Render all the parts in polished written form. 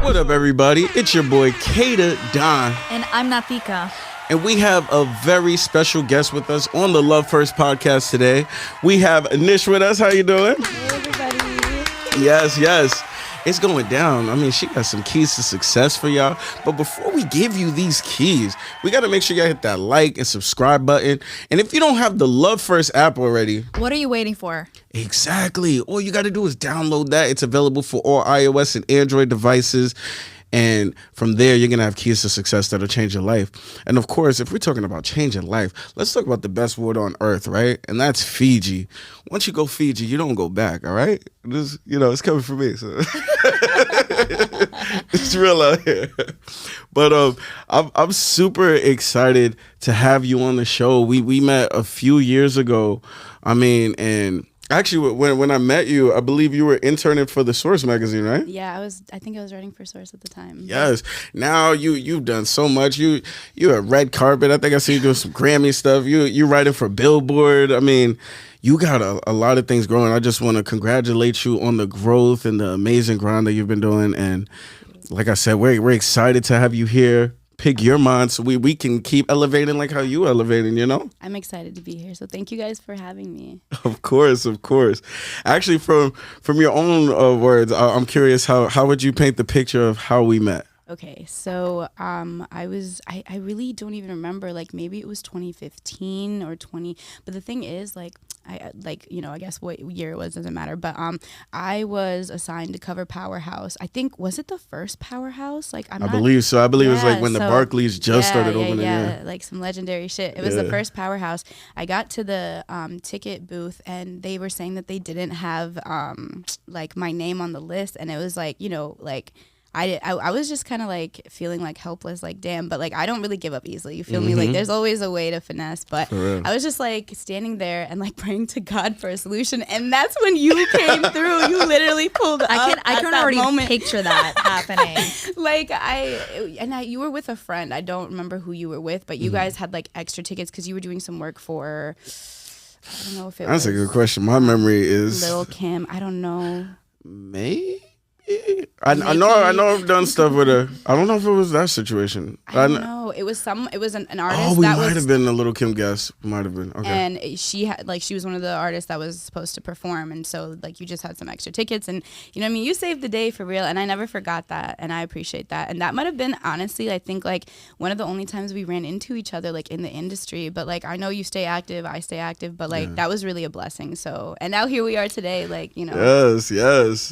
What up, everybody? It's your boy, Kata Don. And I'm Nathika. And we have a very special guest with us on the Love First podcast today. We have Nish with us. How you doing? Hey, everybody. Yes. It's going down. I mean, she got some keys to success for y'all. But before we give you these keys, we got to make sure y'all hit that like and subscribe button. And if you don't have the Love First app already, what are you waiting for? Exactly. All you got to do is download that. It's available for all iOS and Android devices. And from there, you're going to have keys to success that'll change your life. And of course, if we're talking about changing life, let's talk about the best water on earth, right? And that's Fiji. Once you go Fiji, you don't go back, all right? This, it's coming from me. So. It's real out here. But I'm super excited to have you on the show. We met a few years ago. And actually, when I met you, I believe you were interning for the Source magazine, right? Yeah, I think I was writing for Source at the time. Yes. Now you've done so much. You're a red carpet. I think I see you doing some Grammy stuff. You writing for Billboard. I mean, you got a lot of things growing. I just want to congratulate you on the growth and the amazing grind that you've been doing. And like I said, we're excited to have you here. Pick your mind so we can keep elevating like how you elevating, I'm excited to be here, so thank you guys for having me. Of course. Actually, from your own words, I'm curious, how would you paint the picture of how we met? Okay, so I really don't even remember, like maybe it was 2015 or 20, but the thing is, I guess what year it was doesn't matter, but I was assigned to cover Powerhouse. I think, was it the first Powerhouse? I believe so. I believe it was like when the Barclays just started opening. Yeah, like some legendary shit. It was the first Powerhouse. I got to the ticket booth and they were saying that they didn't have my name on the list, and it was I was just kind of feeling helpless, damn, but I don't really give up easily. You feel me? There's always a way to finesse, but I was just standing there and praying to God for a solution, and that's when you came through. You literally pulled up. I can already picture that happening. You were with a friend. I don't remember who you were with, but you guys had extra tickets because you were doing some work for. I don't know if it was. That's a good question. My memory is Lil Kim. I don't know. Maybe. I know I've done stuff with her. I don't know if it was that situation. I don't know. It was an artist. Oh, we might have been a Little Kim guest. Might have been. Okay. And she had she was one of the artists that was supposed to perform, and so you just had some extra tickets, and you saved the day for real, and I never forgot that, and I appreciate that. And that might have been, honestly, I think one of the only times we ran into each other in the industry. But I know you stay active, I stay active, but that was really a blessing. So, and now here we are today, Yes.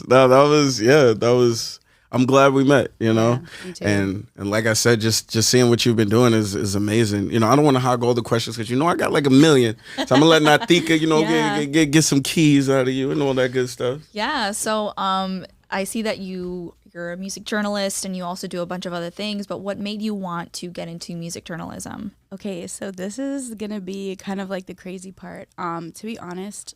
No, that was. I'm glad we met, Yeah, me too. And like I said, just seeing what you've been doing is amazing. I don't want to hog all the questions because I got a million. So I'm gonna let Nathika, get some keys out of you and all that good stuff. Yeah. So I see that you're a music journalist and you also do a bunch of other things. But what made you want to get into music journalism? Okay, so this is gonna be kind of the crazy part. To be honest,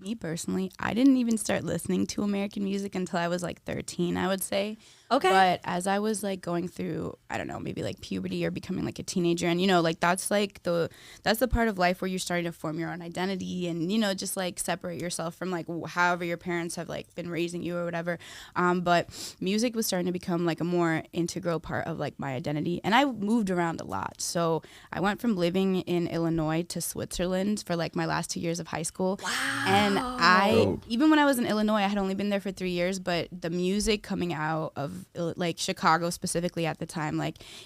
me personally, I didn't even start listening to American music until I was 13, I would say. Okay. But as I was going through, I don't know, maybe puberty or becoming a teenager, and that's that's the part of life where you're starting to form your own identity and just separate yourself from however your parents have been raising you or whatever. But music was starting to become a more integral part of my identity, and I moved around a lot. So I went from living in Illinois to Switzerland for my last 2 years of high school. Wow. And even when I was in Illinois, I had only been there for 3 years, but the music coming out of Chicago specifically at the time,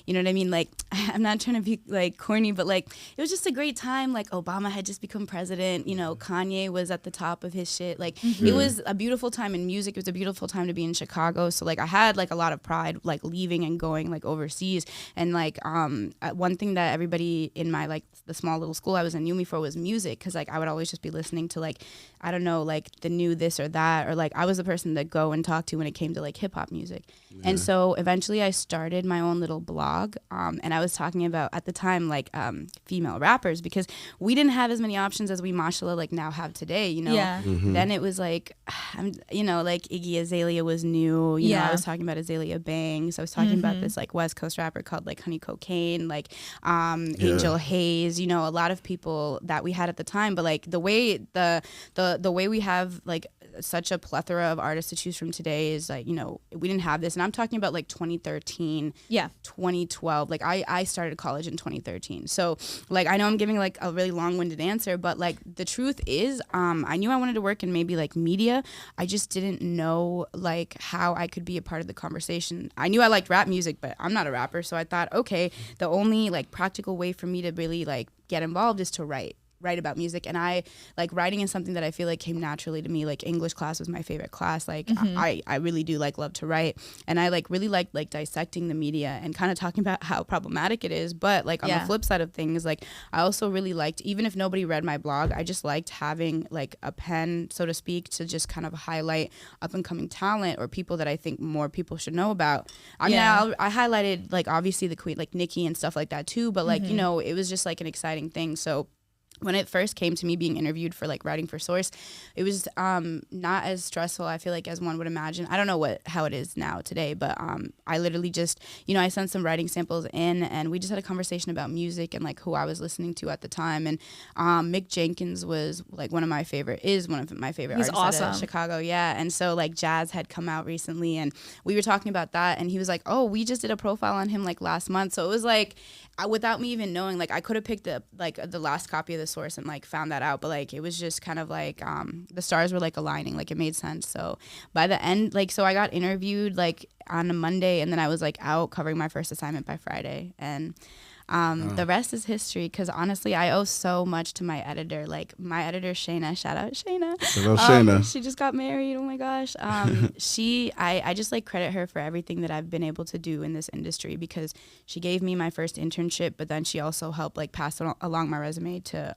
you know what I mean? I'm not trying to be corny, but it was just a great time. Obama had just become president, Kanye was at the top of his shit. It was a beautiful time in music. It was a beautiful time to be in Chicago. So I had a lot of pride, leaving and going overseas. And one thing that everybody in my the small little school I was in knew me for was music, because I would always just be listening to I don't know, the new this or that, or I was the person to go and talk to when it came to hip hop music. Yeah. And so eventually I started my own little blog, and I was talking about at the time female rappers, because we didn't have as many options as we mashallah now have today, Yeah. Mm-hmm. Then it was Iggy Azalea was new, you know, I was talking about Azalea Banks, I was talking about this West Coast rapper called Honey Cocaine, Angel Hayes, a lot of people that we had at the time. But the way the way we have such a plethora of artists to choose from today is like, you know, we didn't have this. And I'm talking about like 2013, 2012. Like I started college in 2013. So like, I know I'm giving like a really long-winded answer, but like the truth is, I knew I wanted to work in maybe like media. I just didn't know like how I could be a part of the conversation. I knew I liked rap music, but I'm not a rapper. So I thought, okay, the only like practical way for me to really like get involved is to write about music. And I like writing is something that I feel like came naturally to me. Like English class was my favorite class. Like I really do like love to write, and I like really like dissecting the media and kind of talking about how problematic it is. But like on the flip side of things, like I also really liked, even if nobody read my blog, I just liked having like a pen, so to speak, to just kind of highlight up and coming talent or people that I think more people should know about. I mean, I highlighted like obviously the queen, like Nicki and stuff like that too, but like, you know, it was just like an exciting thing. So when it first came to me being interviewed for like writing for Source, it was not as stressful, I feel like, as one would imagine. I don't know how it is now today, but I literally just, you know, I sent some writing samples in, and we just had a conversation about music and like who I was listening to at the time. And Mick Jenkins was like one of my favorite artists out of Chicago. Yeah. And so like Jazz had come out recently, and we were talking about that, and he was like, oh, we just did a profile on him like last month. So it was like, without me even knowing, like I could have picked the last copy of the Source and like found that out, but like it was just kind of like the stars were like aligning, like it made sense. So by the end, like, so I got interviewed like on a Monday, and then I was like out covering my first assignment by Friday, and the rest is history, because honestly I owe so much to my editor. Like my editor Shayna, shout out Shayna. She just got married, oh my gosh. I just like credit her for everything that I've been able to do in this industry, because she gave me my first internship, but then she also helped like pass along my resume to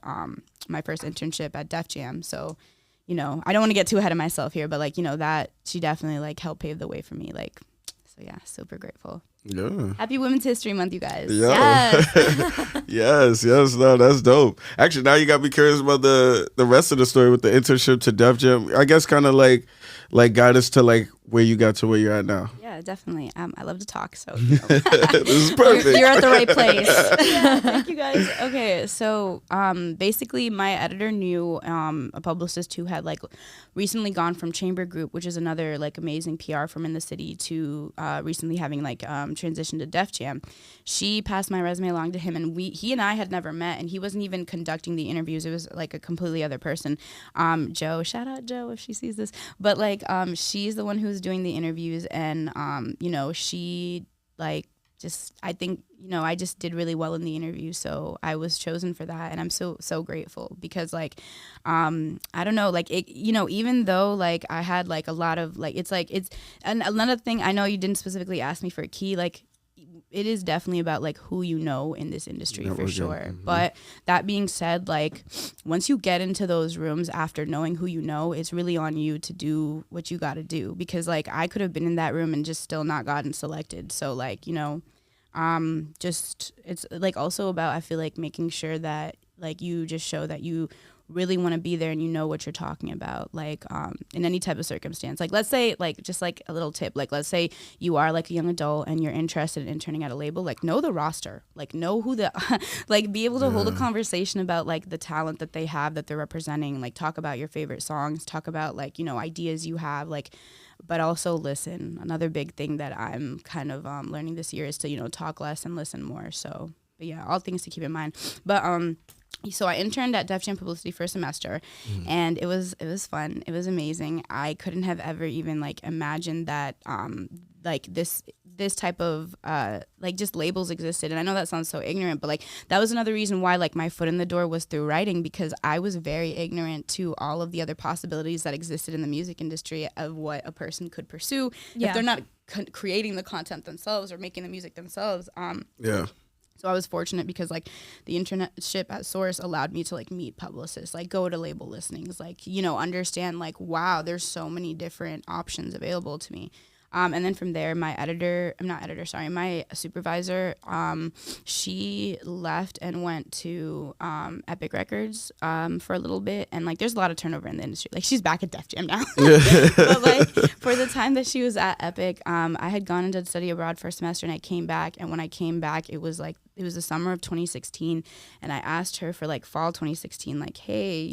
my first internship at Def Jam. So, you know, I don't want to get too ahead of myself here, but like, you know, that she definitely like helped pave the way for me. Like, so yeah, super grateful. Yeah. Happy Women's History Month, you guys. Yeah. Yes. No, that's dope. Actually, now you got me curious about the rest of the story with the internship to Def Jam. I guess kind of like guide us to like where you got to where you're at now. Yeah, definitely. I love to talk, so you know. This is perfect. You're at the right place. Yeah, thank you guys. Okay, so basically my editor knew a publicist who had like recently gone from Chamber Group, which is another like amazing PR firm in the city, to recently having like transitioned to Def Jam. She passed my resume along to him, and he and I had never met, and he wasn't even conducting the interviews. It was like a completely other person. Joe, shout out Joe if she sees this. But like she's the one who's doing the interviews, and you know, she like just, I think, you know, I just did really well in the interview, so I was chosen for that, and I'm so grateful, because like I don't know, like it, you know, even though like I had like a lot of like, it's and another thing, I know you didn't specifically ask me for a key, like it is definitely about like who you know in this industry for sure. Mm-hmm. But that being said, like once you get into those rooms after knowing who you know, it's really on you to do what you got to do, because like I could have been in that room and just still not gotten selected. So like, you know, just it's like also about, I feel like, making sure that like you just show that you really want to be there and you know what you're talking about, like in any type of circumstance. Like let's say, like just like a little tip, like let's say you are like a young adult and you're interested in interning at a label, like know the roster, like know who the like be able to hold a conversation about like the talent that they have that they're representing, like talk about your favorite songs, talk about like, you know, ideas you have, like, but also listen. Another big thing that I'm kind of learning this year is to, you know, talk less and listen more. So but yeah, all things to keep in mind. But so I interned at Def Jam Publicity for a semester, and it was fun. It was amazing. I couldn't have ever even like imagined that like this type of like just labels existed. And I know that sounds so ignorant, but like that was another reason why like my foot in the door was through writing, because I was very ignorant to all of the other possibilities that existed in the music industry of what a person could pursue if they're not creating the content themselves or making the music themselves. So I was fortunate because like the internship at Source allowed me to like meet publicists, like go to label listings, like, you know, understand like, wow, there's so many different options available to me. And then from there, my supervisor, she left and went to Epic Records for a little bit. And like, there's a lot of turnover in the industry. Like, she's back at Def Jam now. But like, for the time that she was at Epic, I had gone and did study abroad for a semester, and I came back. And when I came back, it was the summer of 2016, and I asked her for like fall 2016, like, hey,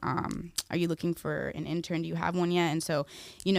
are you looking for an intern? Do you have one yet? And so,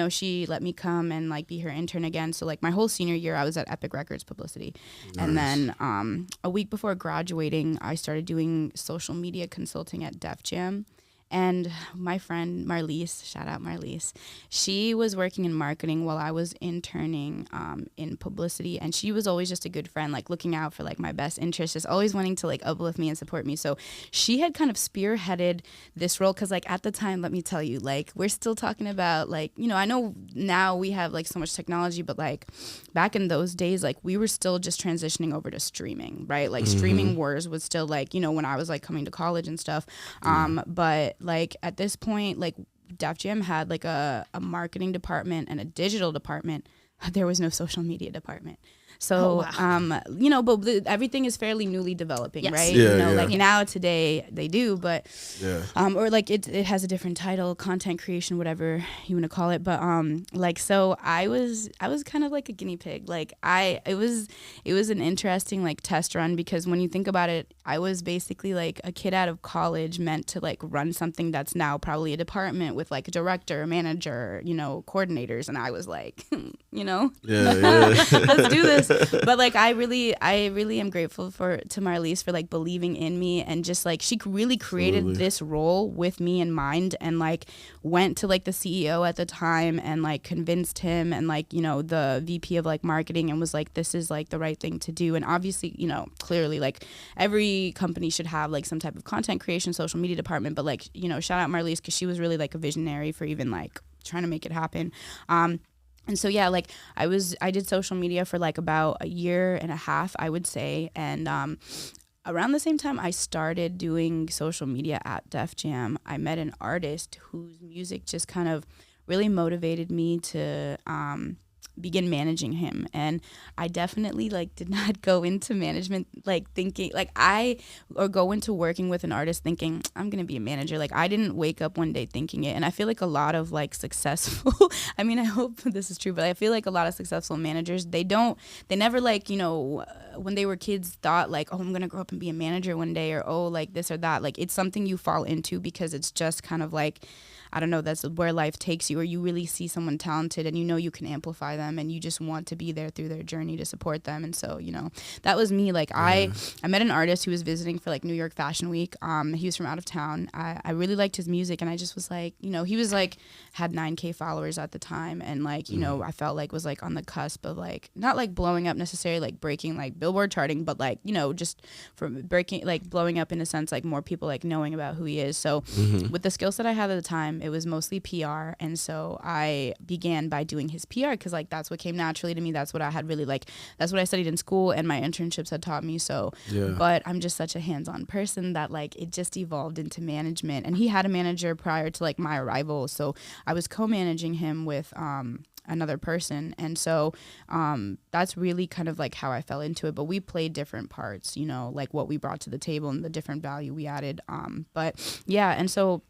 she let me come and like be her intern again. So like my whole senior year, I was at Epic Records Publicity. Nice. And then a week before graduating, I started doing social media consulting at Def Jam. And my friend Marlise, shout out Marlise, she was working in marketing while I was interning in publicity. And she was always just a good friend, like looking out for like my best interests, just always wanting to like uplift me and support me. So she had kind of spearheaded this role because like at the time, let me tell you, like we're still talking about like, I know now we have like so much technology, but like back in those days, like we were still just transitioning over to streaming, right? Like streaming wars was still like, when I was like coming to college and stuff. But like at this point, like Def Jam had like a marketing department and a digital department. There was no social media department. So, but everything is fairly newly developing, yes. Right? Yeah, like now today they do, but, or like it has a different title, content creation, whatever you want to call it. But, so I was kind of like a guinea pig. Like it was an interesting like test run because when you think about it, I was basically like a kid out of college meant to like run something that's now probably a department with like a director, manager, coordinators. And I was like, let's do this. But like I really am grateful to Marlise for like believing in me and just like she really created this role with me in mind and like went to like the CEO at the time and like convinced him and like the VP of like marketing and was like this is like the right thing to do. And obviously clearly like every company should have like some type of content creation social media department, but like shout out Marlise because she was really like a visionary for even like trying to make it happen. And so, yeah, like I did social media for like about a year and a half, I would say. And around the same time I started doing social media at Def Jam, I met an artist whose music just kind of really motivated me to begin managing him. And I definitely like did not go into management like thinking like or go into working with an artist thinking I'm gonna be a manager. Like I didn't wake up one day thinking it. And I feel like a lot of like successful I mean I hope this is true, but I feel like a lot of successful managers they never like when they were kids thought like, oh, I'm gonna grow up and be a manager one day, or oh, like this or that. Like it's something you fall into because it's just kind of like, I don't know, that's where life takes you, or you really see someone talented and you can amplify them and you just want to be there through their journey to support them. And so, that was me. Like I met an artist who was visiting for like New York Fashion Week. He was from out of town. I really liked his music and I just was like, he was like, had 9K followers at the time. And like, I felt like was like on the cusp of like, not like blowing up necessarily, like breaking like Billboard charting, but like, just from breaking, like blowing up in a sense, like more people like knowing about who he is. So with the skill set I had at the time, it was mostly PR. And so I began by doing his PR because like that's what came naturally to me. That's what I had really like, that's what I studied in school and my internships had taught me. So, but I'm just such a hands-on person that like it just evolved into management. And he had a manager prior to like my arrival. So I was co-managing him with another person. And so that's really kind of like how I fell into it. But we played different parts, like what we brought to the table and the different value we added. But yeah, and so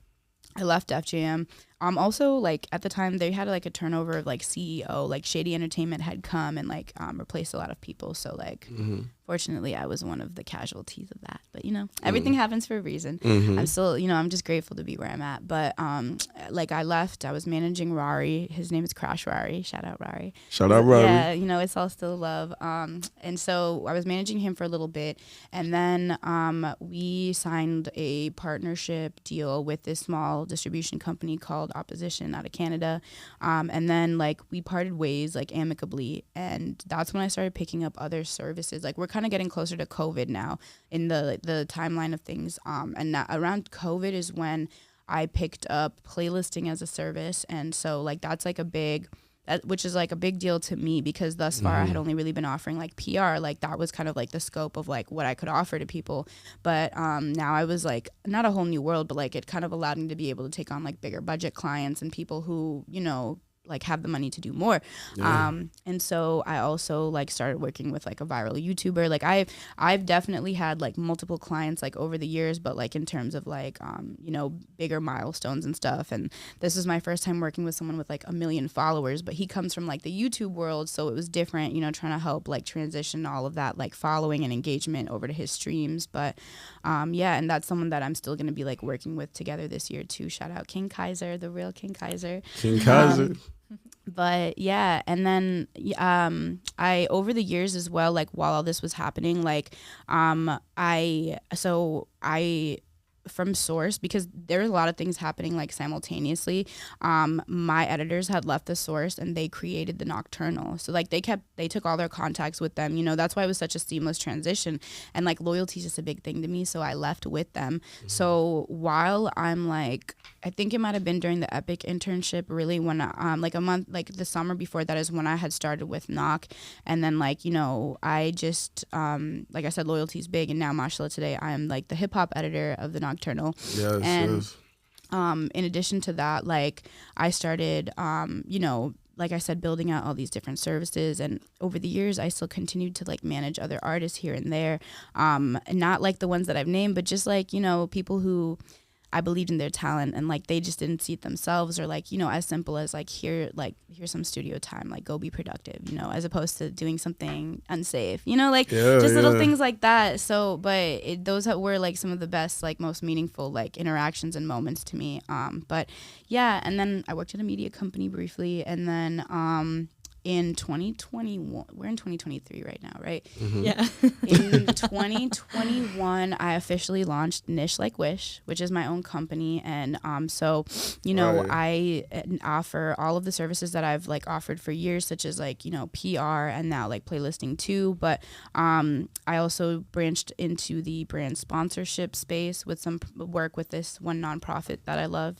I left Def Jam. Also, like at the time, they had like a turnover of like CEO, like Shady Entertainment had come and like replaced a lot of people. So like, fortunately, I was one of the casualties of that. But everything happens for a reason. I'm still, I'm just grateful to be where I'm at. But like I left, I was managing Rari. His name is Crash Rari. Shout out Rari. Shout out Rari. Yeah, it's all still love. And so I was managing him for a little bit, and then we signed a partnership deal with this small distribution company called Opposition out of Canada, and then like we parted ways like amicably, and that's when I started picking up other services. Like we're kind of getting closer to COVID now in the timeline of things, and around COVID is when I picked up playlisting as a service. And so like that's like which is like a big deal to me because thus far I had only really been offering like PR. Like that was kind of like the scope of like what I could offer to people. But now I was like, not a whole new world, but like it kind of allowed me to be able to take on like bigger budget clients and people who, like have the money to do more. And so I also like started working with like a viral YouTuber. Like I've definitely had like multiple clients like over the years, but like in terms of like you know, bigger milestones and stuff. And this is my first time working with someone with like 1 million followers, but he comes from like the YouTube world, so it was different, you know, trying to help like transition all of that like following and engagement over to his streams. But yeah, and that's someone that I'm still going to be like working with together this year too. Shout out King Kaiser, the real King Kaiser. King Kaiser. But yeah, and then I over the years as well, like while all this was happening, like I from source, because there's a lot of things happening like simultaneously. My editors had left the source and they created the Nocturnal. So like they took all their contacts with them, you know. That's why it was such a seamless transition, and like loyalty is just a big thing to me, so I left with them. So while I'm like, I think it might have been during the Epic internship, really, when like a month, like the summer before that is when I had started with Knock. And then like, you know, I just like I said, loyalty is big, and now mashallah today I am like the hip hop editor of the Nocturnal. Yes, and yes. In addition to that, like I started you know, like I said, building out all these different services, and over the years I still continued to like manage other artists here and there, not like the ones that I've named, but just like, you know, people who I believed in their talent and like they just didn't see it themselves, or like, you know, as simple as like here's some studio time, like go be productive, you know, as opposed to doing something unsafe, you know, like just little things like that. So but those were like some of the best, like most meaningful like interactions and moments to me. But yeah, and then I worked at a media company briefly, and then in 2021, we're in 2023 right now, right? Mm-hmm. Yeah. In 2021, I officially launched Nish Like Wish, which is my own company. And so, you know, I offer all of the services that I've like offered for years, such as like, you know, PR and now like playlisting too. But I also branched into the brand sponsorship space with some work with this one nonprofit that I love.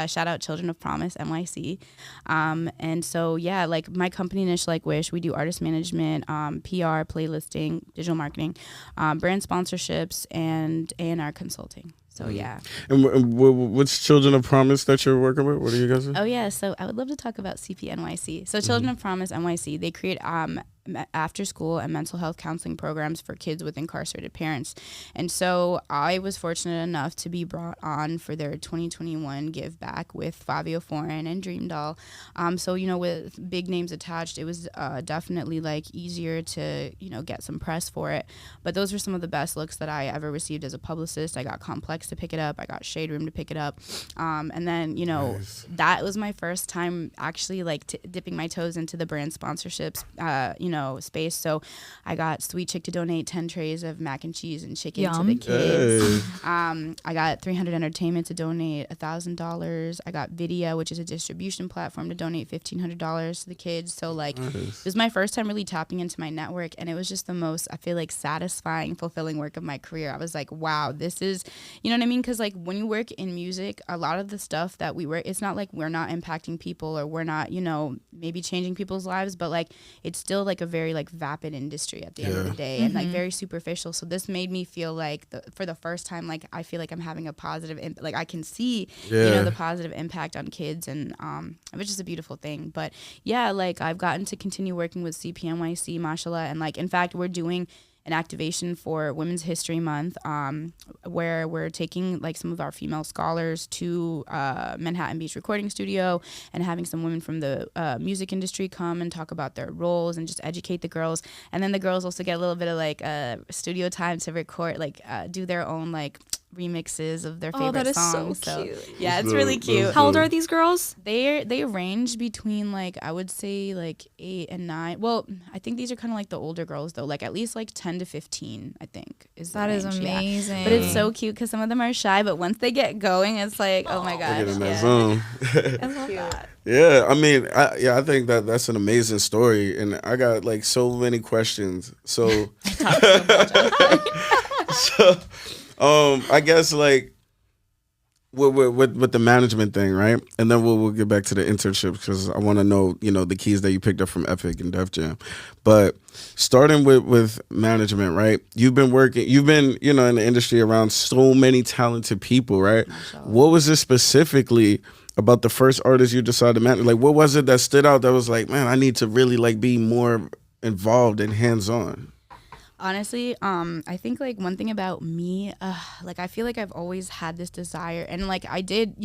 Shout out Children of Promise, NYC. And so, yeah, like my company, Nish Like Wish, we do artist management, PR, playlisting, digital marketing, brand sponsorships, and A&R consulting. So, yeah. And what's Children of Promise that you're working with? What are you guys doing? Oh, yeah. So I would love to talk about CPNYC. So Children of Promise, NYC, they create after school and mental health counseling programs for kids with incarcerated parents. And so I was fortunate enough to be brought on for their 2021 give back with Fabio Foreign and Dream Doll. So, you know, with big names attached, it was definitely like easier to, you know, get some press for it. But those were some of the best looks that I ever received as a publicist. I got Complex to pick it up. I got Shade Room to pick it up. And then, you know, that was my first time actually like dipping my toes into the brand sponsorships, you know, space. So I got Sweet Chick to donate 10 trays of mac and cheese and chicken to the kids. I got 300 Entertainment to donate $1,000. I got Vidya, which is a distribution platform, to donate $1,500 to the kids. So like it was my first time really tapping into my network, and it was just the most, I feel like, satisfying, fulfilling work of my career. I was like, wow, this is, you know what I mean? Because like when you work in music, a lot of the stuff that we work, it's not like we're not impacting people or we're not, you know, maybe changing people's lives, but like it's still like a very like vapid industry at the end of the day, and like very superficial. So this made me feel like for the first time, like I feel like I'm having a positive like I can see you know, the positive impact on kids, and it was just a beautiful thing. But yeah, like I've gotten to continue working with CPNYC, mashallah, and like in fact we're doing an activation for Women's History Month, where we're taking like some of our female scholars to Manhattan Beach Recording Studio and having some women from the music industry come and talk about their roles and just educate the girls. And then the girls also get a little bit of like studio time to record, like do their own like remixes of their favorite that is songs. so cute. Yeah, it's really cute. How old are these girls? They range between like, I would say like 8 and 9. Well, I think these are kind of like the older girls though, like at least like 10 to 15, I think is the That is range. amazing. Yeah. But it's so cute because some of them are shy, but once they get going, it's like, oh my gosh. Get in that Yeah. zone. I love that. Yeah, I mean, I think that's an amazing story, and I got like so many questions. So, I guess like with the management thing, right? And then we'll get back to the internships because I want to know, you know, the keys that you picked up from Epic and Def Jam. But starting with management, right? You've been, you know, in the industry around so many talented people, right? What was it specifically about the first artist you decided to manage? Like, what was it that stood out that was like, man, I need to really like be more involved and hands-on? Honestly, I think like one thing about me, like I feel like I've always had this desire, and like I did,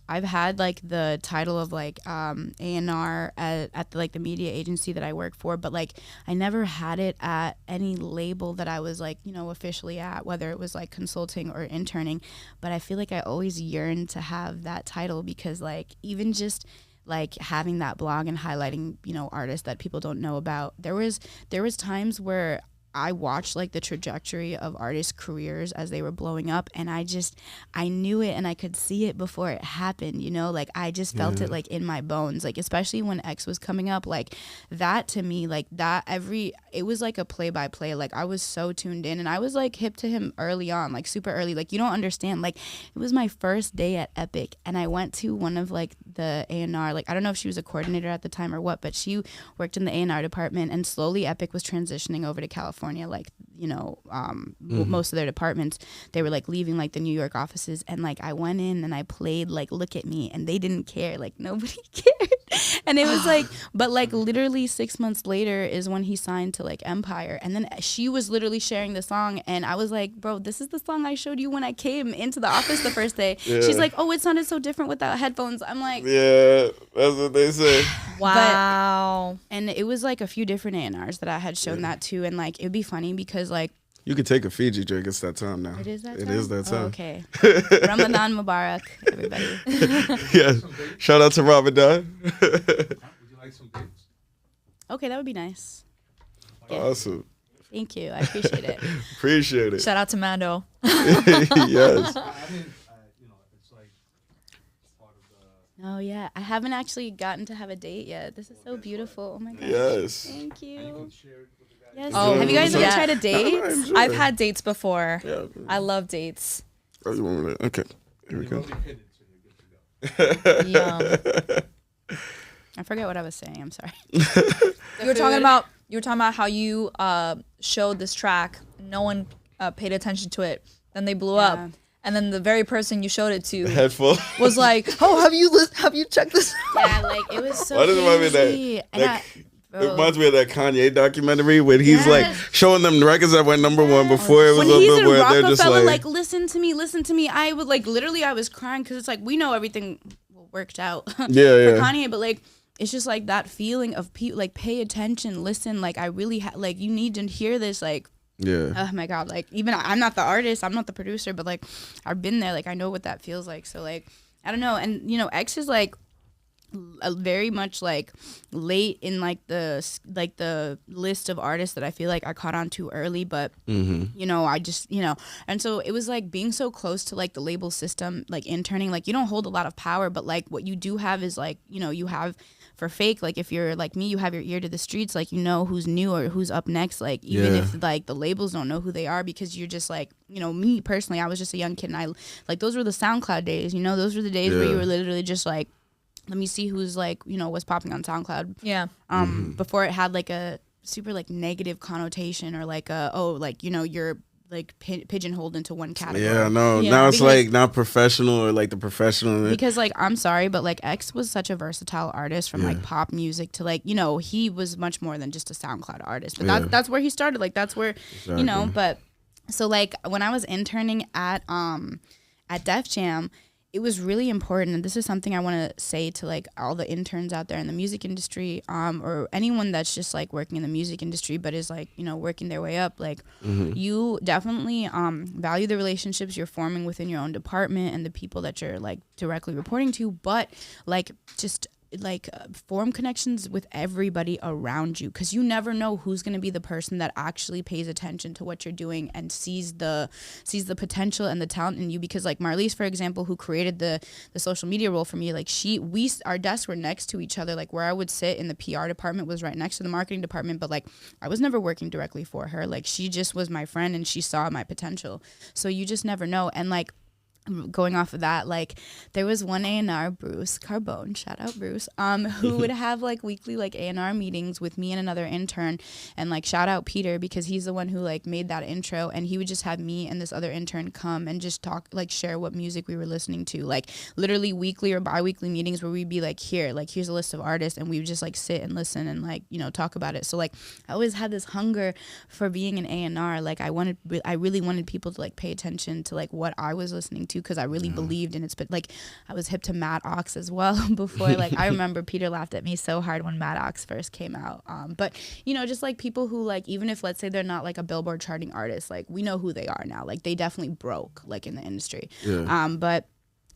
I've had like the title of like A&R at the, like the media agency that I work for, but like I never had it at any label that I was like, officially at, whether it was like consulting or interning. But I feel like I always yearned to have that title, because like even just like having that blog and highlighting, artists that people don't know about. There was times where I watched like the trajectory of artists' careers as they were blowing up, and I knew it and I could see it before it happened, like I just felt it like in my bones, like especially when X was coming up, like that to me, like that it was like a play by play, like I was so tuned in, and I was like hip to him early on, like super early, like you don't understand, like it was my first day at Epic, and I went to one of like the A&R, like I don't know if she was a coordinator at the time or what, but she worked in the A&R department, and slowly Epic was transitioning over to California. Like most of their departments, they were like leaving like the New York offices, and like I went in and I played like Look at Me, and they didn't care, like nobody cared. And it was like, but like literally 6 months later is when he signed to like Empire, and then she was literally sharing the song, and I was like, bro, this is the song I showed you when I came into the office the first day. She's like, oh, it sounded so different without headphones. I'm like, yeah, that's what they say. Wow. And it was like a few different A&Rs that I had shown that to, and like it'd be funny because like you could take a Fiji drink. It's that time now. it is that It time? is that time. Oh, okay. Ramadan Mubarak, everybody. Yeah. Shout out to Ramadan. Would you like some dates? Okay, that would be nice. Awesome. Thank you. I appreciate it. Appreciate it. Shout out to Mando. Yes. I mean, it's like part of the. Oh, yeah. I haven't actually gotten to have a date yet. This is so beautiful. Oh, my gosh. Yes. Thank You you. can share it with the guys. Yes. Oh, Have you guys ever yeah. tried a date? I've had dates before. Yeah. I love dates. Oh, you want me to? Okay. Here we You've go. only hit it, so you're good to go. Yum. I forget what I was saying. I'm sorry. You were talking about how you showed this track. No one paid attention to it. Then they blew up, and then the very person you showed it to Headphone. was like, "Oh, have you checked this?" Yeah, like it was so Why does it remind me of crazy. that? And It reminds me of that Kanye documentary when he's like showing them records that went number one before it was when on he's in Billboard. They're just Rockefeller, like, listen to me. I would like literally, I was crying because it's like we know everything worked out for yeah. Kanye, but like it's just like that feeling of like pay attention, listen, like I really like you need to hear this, like. Yeah. Oh my God, like even I'm not the artist, I'm not the producer, but like I've been there, like I know what that feels like. So like I don't know, and X is like very much like late in like the list of artists that I feel like I caught on too early, but I just and so it was like being so close to like the label system, like interning, like you don't hold a lot of power, but like what you do have is like you have for fake, like if you're like me, you have your ear to the streets, like who's new or who's up next, like even if like the labels don't know who they are, because you're just like me personally, I was just a young kid, and I like those were the SoundCloud days, those were the days where you were literally just like, let me see who's like was popping on SoundCloud. Yeah. Before it had like a super like negative connotation, or like you're like pigeonholed into one category. Yeah, no. Yeah, now it's because- like not professional or like the professional. Because like I'm sorry, but like X was such a versatile artist, from like pop music to like he was much more than just a SoundCloud artist. But that's where he started. Like that's where But so like when I was interning at Def Jam, it was really important, and this is something I want to say to like all the interns out there in the music industry, or anyone that's just like working in the music industry but is like working their way up. Like you definitely value the relationships you're forming within your own department and the people that you're like directly reporting to, but like just like form connections with everybody around you, because you never know who's going to be the person that actually pays attention to what you're doing and sees the potential and the talent in you. Because like Marlise, for example, who created the social media role for me, like our desks were next to each other, like where I would sit in the PR department was right next to the marketing department, but like I was never working directly for her. Like she just was my friend and she saw my potential. So you just never know. And like going off of that, like there was one A&R, Bruce Carbone, shout out Bruce, who would have like weekly like A&R meetings with me and another intern, and like shout out Peter because he's the one who like made that intro, and he would just have me and this other intern come and just talk, like share what music we were listening to, like literally weekly or bi-weekly meetings where we'd be like, here's a list of artists, and we would just like sit and listen and like, you know, talk about it. So like I always had this hunger for being an A&R. Like I really wanted people to like pay attention to like what I was listening to, because I really believed in it. But like I was hip to Mad Ox as well before. Like I remember Peter laughed at me so hard when Mad Ox first came out. But you know, just like people who like, even if let's say they're not like a Billboard charting artist, like we know who they are now. Like they definitely broke like in the industry. But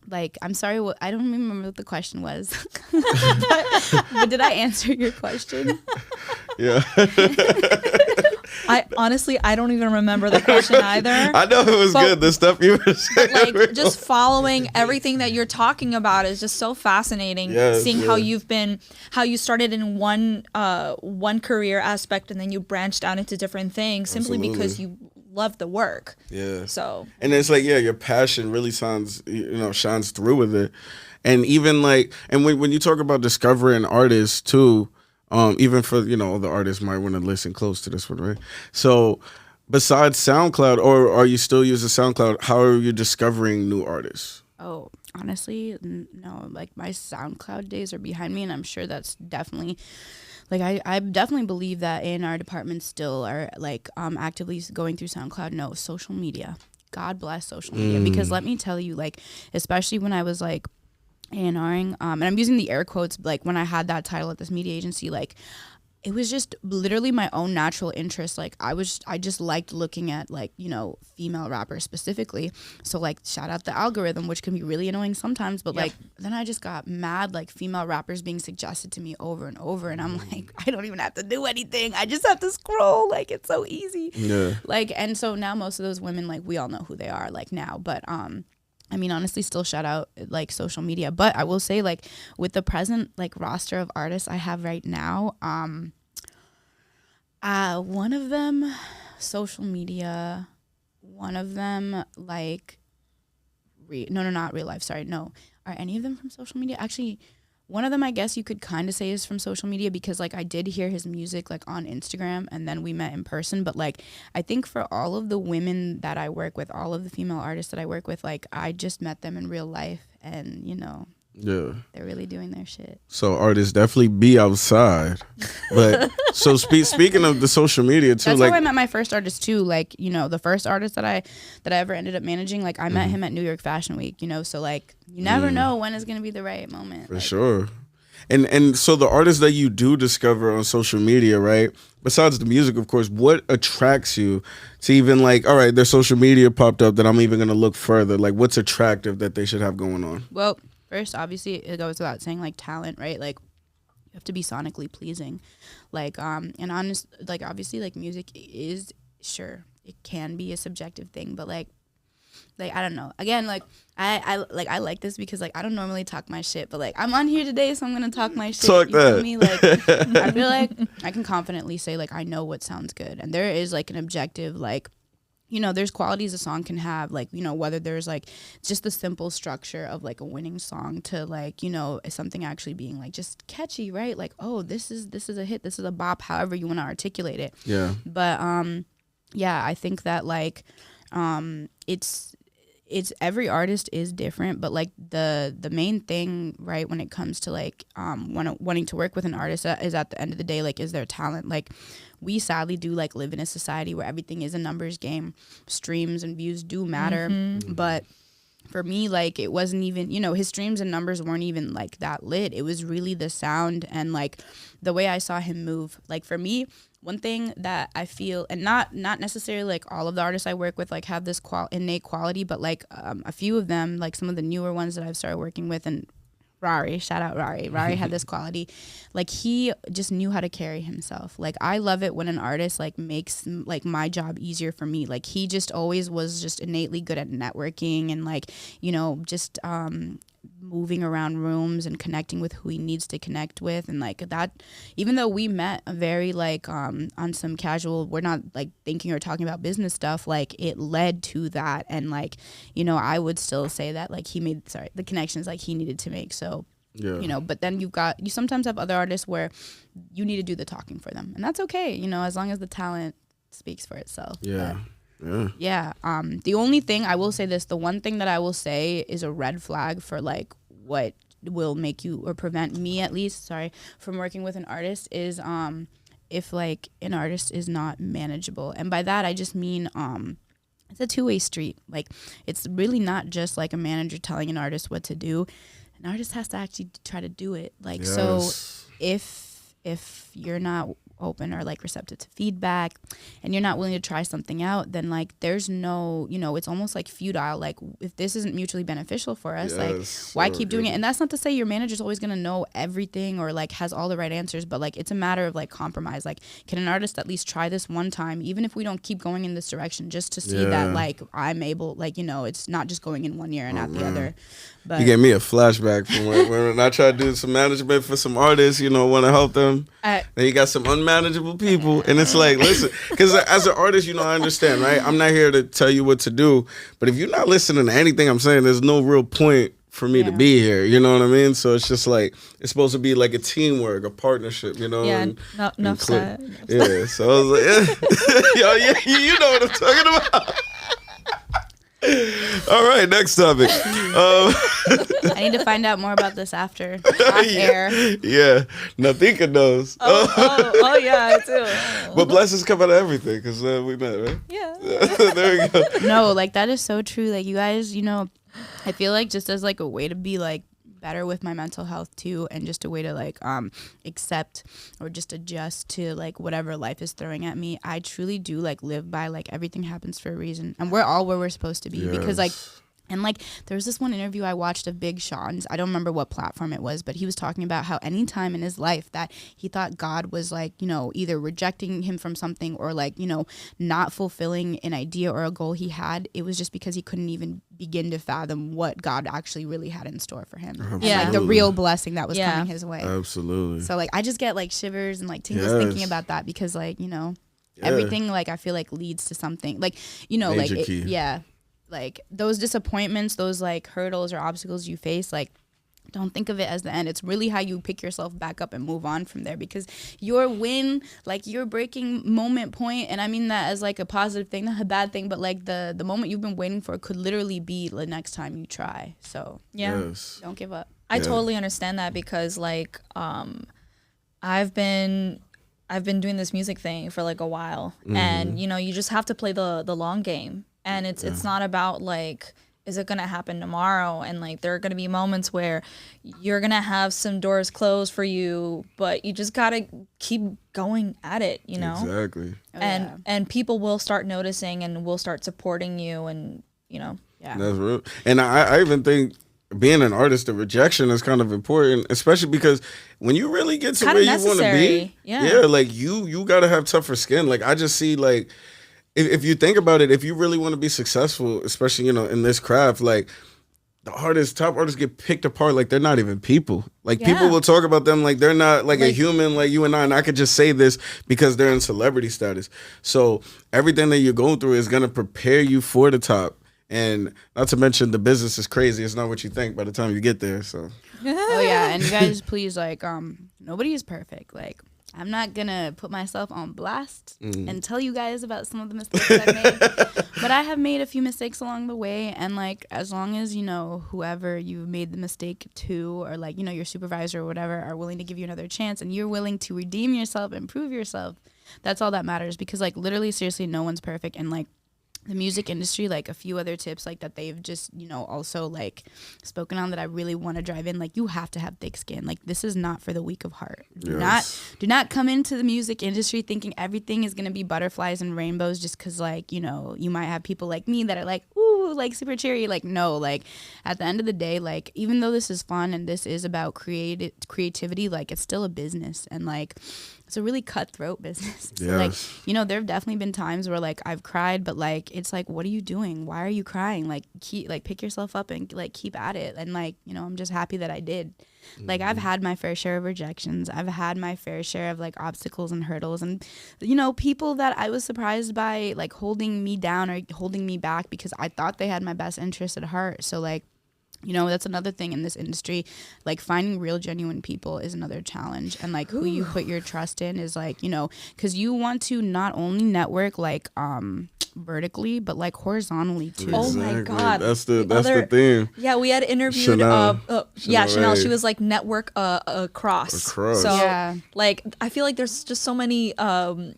like, I'm sorry, I don't even remember what the question was. but did I answer your question? Yeah. I honestly, I don't even remember the question either. I know it was good, the stuff you were saying. Like, just following everything that you're talking about is just so fascinating. Yes, seeing how you started in one career aspect and then you branched out into different things simply because you love the work. Yeah. So. And it's like, yeah, your passion really shines through with it. And even like, and when you talk about discovering artists too, even for, you know, the artists might want to listen close to this one, right? So besides SoundCloud, or are you still using SoundCloud, how are you discovering new artists? Oh, honestly, no. Like my SoundCloud days are behind me, and I'm sure that's definitely, like I definitely believe that A&R departments still are like actively going through SoundCloud. No, social media. God bless social media, because let me tell you, like especially when I was like A&Ring, and I'm using the air quotes, like when I had that title at this media agency, like it was just literally my own natural interest. Like I just liked looking at like, you know, female rappers specifically. So like shout out the algorithm, which can be really annoying sometimes, but like then I just got mad like female rappers being suggested to me over and over, and I'm like, I don't even have to do anything. I just have to scroll. Like it's so easy. Yeah. Like, and so now most of those women, like we all know who they are like now, but I mean, honestly, still shout out like social media. But I will say, like, with the present like roster of artists I have right now, one of them social media, one of them like not real life. Sorry, no. Are any of them from social media? Actually, one of them I guess you could kind of say is from social media, because like I did hear his music like on Instagram and then we met in person. But like I think for all of the women that I work with, all of the female artists that I work with, like I just met them in real life, and you know, they're really doing their shit. So artists definitely be outside. But so speaking of the social media too, that's like how I met my first artist too. Like, you know, the first artist that I ever ended up managing, like I met him at New York Fashion Week, you know, so like you never know when is gonna be the right moment. For sure. And so the artists that you do discover on social media, right? Besides the music, of course, what attracts you to even like, all right, their social media popped up, that I'm even gonna look further. Like what's attractive that they should have going on? Well, first, obviously, it goes without saying, like, talent, right? Like, you have to be sonically pleasing. Like, and honest, like, obviously, like, music is, sure, it can be a subjective thing, but, like, I don't know. Again, like, I like this because, like, I don't normally talk my shit, but, like, I'm on here today, so I'm going to talk my shit. Talk you that. Feel me? Like, I feel like I can confidently say, like, I know what sounds good. And there is, like, an objective, like, you know, there's qualities a song can have, like, you know, whether there's like just the simple structure of like a winning song to like, you know, something actually being like just catchy, right? Like, oh, this is a hit, this is a bop, however you want to articulate it. Yeah. But yeah, I think that like it's every artist is different, but like the main thing, right, when it comes to like wanting to work with an artist is at the end of the day, like, is their talent. Like we sadly do like live in a society where everything is a numbers game. Streams and views do matter, but for me, like, it wasn't even, you know, his streams and numbers weren't even like that lit. It was really the sound and like the way I saw him move. Like for me, one thing that I feel, and not necessarily like all of the artists I work with like have this innate quality, but like a few of them, like some of the newer ones that I've started working with, and Rari, shout out Rari. Rari had this quality. Like he just knew how to carry himself. Like I love it when an artist like makes like my job easier for me. Like he just always was just innately good at networking and like, you know, just moving around rooms and connecting with who he needs to connect with. And like that, even though we met very like on some casual, we're not like thinking or talking about business stuff, like it led to that. And like, you know, I would still say that like he made the connections like he needed to make. So you know, but then you sometimes have other artists where you need to do the talking for them, and that's okay, you know, as long as the talent speaks for itself. The only thing I will say the one thing that I will say is a red flag for like what will make you or prevent me at least from working with an artist is if like an artist is not manageable. And by that I just mean it's a two-way street. Like it's really not just like a manager telling an artist what to do. An artist has to actually try to do it. Like, so if you're not open or like receptive to feedback and you're not willing to try something out, then like there's no, you know, it's almost like futile. Like if this isn't mutually beneficial for us, like why keep doing it? And that's not to say your manager's always going to know everything or like has all the right answers, but like it's a matter of like compromise. Like can an artist at least try this one time, even if we don't keep going in this direction, just to see that like I'm able, like, you know, it's not just going in one ear and out the other. But you gave me a flashback from when I tried to do some management for some artists, you know, want to help them. Then you got some unmanageable people. And it's like, listen, because as an artist, you know, I understand, right? I'm not here to tell you what to do. But if you're not listening to anything I'm saying, there's no real point for me to be here. You know what I mean? So it's just like, it's supposed to be like a teamwork, a partnership, you know? Yeah, enough said. Yeah, so I was like, you know what I'm talking about. All right, next topic. I need to find out more about this after off air. Yeah, Nathika knows. Oh yeah, I do. But blessings come out of everything because we met, right? Yeah. There we go. No, like that is so true. Like you guys, you know, I feel like just as like a way to be like better with my mental health too, and just a way to like accept or just adjust to like whatever life is throwing at me, I truly do like live by like everything happens for a reason and we're all where we're supposed to be. Because like, and like there was this one interview I watched of Big Sean's, I don't remember what platform it was, but he was talking about how any time in his life that he thought God was like, you know, either rejecting him from something or like, you know, not fulfilling an idea or a goal he had, it was just because he couldn't even begin to fathom what God actually really had in store for him. Absolutely. And like the real blessing that was coming his way. Absolutely. So like I just get like shivers and like tingles thinking about that because like, you know, everything like I feel like leads to something like, you know, Major like key. like those disappointments, those like hurdles or obstacles you face, like don't think of it as the end. It's really how you pick yourself back up and move on from there, because your win, like your breaking moment point, and I mean that as like a positive thing, not a bad thing, but like the moment you've been waiting for could literally be the next time you try. So don't give up. I totally understand that because like I've been doing this music thing for like a while, and you know, you just have to play the long game. And it's not about like, is it gonna happen tomorrow? And like there are gonna be moments where you're gonna have some doors closed for you, but you just gotta keep going at it, you know? Exactly. And people will start noticing and will start supporting you, and you know. That's real. And I even think being an artist, the rejection is kind of important, especially because when you really get to where you want to be, like you gotta have tougher skin. Like I just see like, if you think about it, if you really want to be successful, especially, you know, in this craft, like the top artists get picked apart like they're not even people. Like people will talk about them like they're not like a human like you and I could just say this because they're in celebrity status. So everything that you're going through is going to prepare you for the top. And not to mention the business is crazy. It's not what you think by the time you get there. So and you guys please like nobody is perfect. Like I'm not gonna put myself on blast and tell you guys about some of the mistakes I've made, but I have made a few mistakes along the way, and like as long as you know whoever you made the mistake to, or like you know your supervisor or whatever, are willing to give you another chance, and you're willing to redeem yourself and prove yourself, that's all that matters. Because like literally, seriously, no one's perfect, and like the music industry, like a few other tips like that they've just, you know, also like spoken on that I really want to drive in, like you have to have thick skin. Like this is not for the weak of heart. Do not come into the music industry thinking everything is going to be butterflies and rainbows just because like, you know, you might have people like me that are like, ooh, woo, like super cheery. Like, no, like at the end of the day, like even though this is fun and this is about creativity, like it's still a business, and like it's a really cutthroat business. So, like, you know, there have definitely been times where like I've cried, but like it's like, what are you doing? Why are you crying? Like pick yourself up and like keep at it. And like, you know, I'm just happy that I did. Like I've had my fair share of rejections. I've had my fair share of like obstacles and hurdles, and you know, people that I was surprised by like holding me down or holding me back because I thought they had my best interest at heart. So like, you know, that's another thing in this industry. Like finding real, genuine people is another challenge. And like who you put your trust in is like, you know, because you want to not only network like vertically, but like horizontally too. Oh my God. That's the theme. Yeah, we had interviewed Chanel. She was like network across. So yeah. like I feel like there's just so many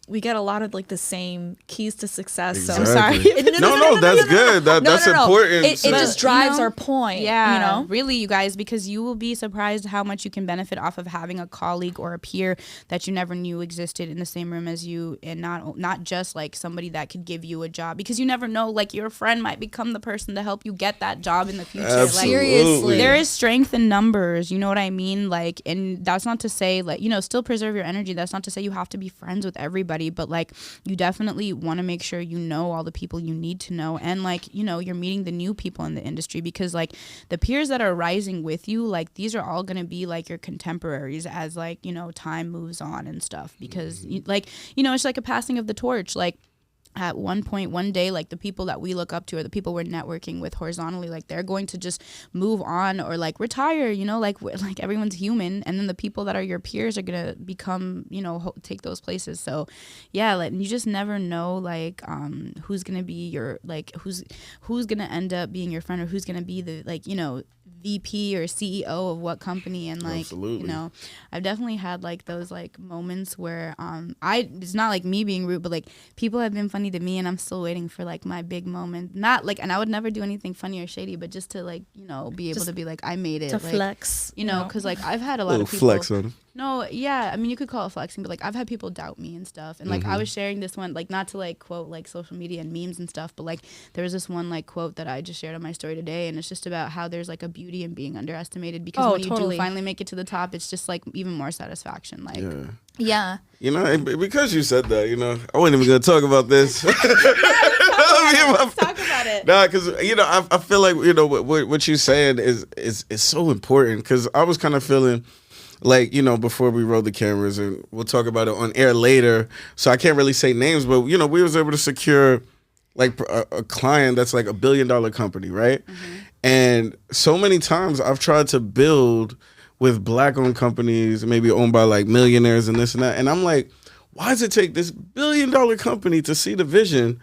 we get a lot of like the same keys to success. Exactly. So I'm sorry. No, that's good. That's important. It just drives our point. Yeah, you know? really, you guys, because you will be surprised how much you can benefit off of having a colleague or a peer that you never knew existed in the same room as you, and not just like somebody that could give you a job, because you never know, like your friend might become the person to help you get that job in the future. Absolutely. Like, seriously, there is strength in numbers, you know what I mean? Like, and that's not to say like, you know, still preserve your energy. That's not to say you have to be friends with everybody, but like you definitely want to make sure you know all the people you need to know, and like, you know, you're meeting the new people in the industry, because like the peers that are rising with you, like these are all going to be like your contemporaries as like, you know, time moves on and stuff, because like, you know, it's like a passing of the torch. Like at one point, one day, like the people that we look up to or the people we're networking with horizontally, like they're going to just move on or like retire, you know, like everyone's human. And then the people that are your peers are going to become, you know, take those places. So yeah, like you just never know like who's going to be your, like who's going to end up being your friend, or who's going to be the, like, you know, VP or CEO of what company. And like, Absolutely. you know, I've definitely had like those like moments where it's not like me being rude, but like people have been funny to me, and I'm still waiting for like my big moment. Not like, and I would never do anything funny or shady, but just to like, you know, be able Just to be like, I made it, to like, flex, you know, because like I've had a lot Little of people flex on them. No, yeah, I mean, you could call it flexing, but like I've had people doubt me and stuff. And like I was sharing this one, like not to like quote like social media and memes and stuff, but like there was this one like quote that I just shared on my story today, and it's just about how there's like a beauty in being underestimated, because when you do finally make it to the top, it's just like even more satisfaction. Like yeah. You know, because you said that, you know, I wasn't even going to talk about this. Let's talk about it. Nah, because, you know, I feel like, you know, what you're saying is so important, because I was kind of feeling like, you know, before we roll the cameras, and we'll talk about it on air later, so I can't really say names, but, you know, we was able to secure like a client that's like $1 billion company, right? And so many times I've tried to build with Black-owned companies, maybe owned by like millionaires and this and that, and I'm like, why does it take this $1 billion company to see the vision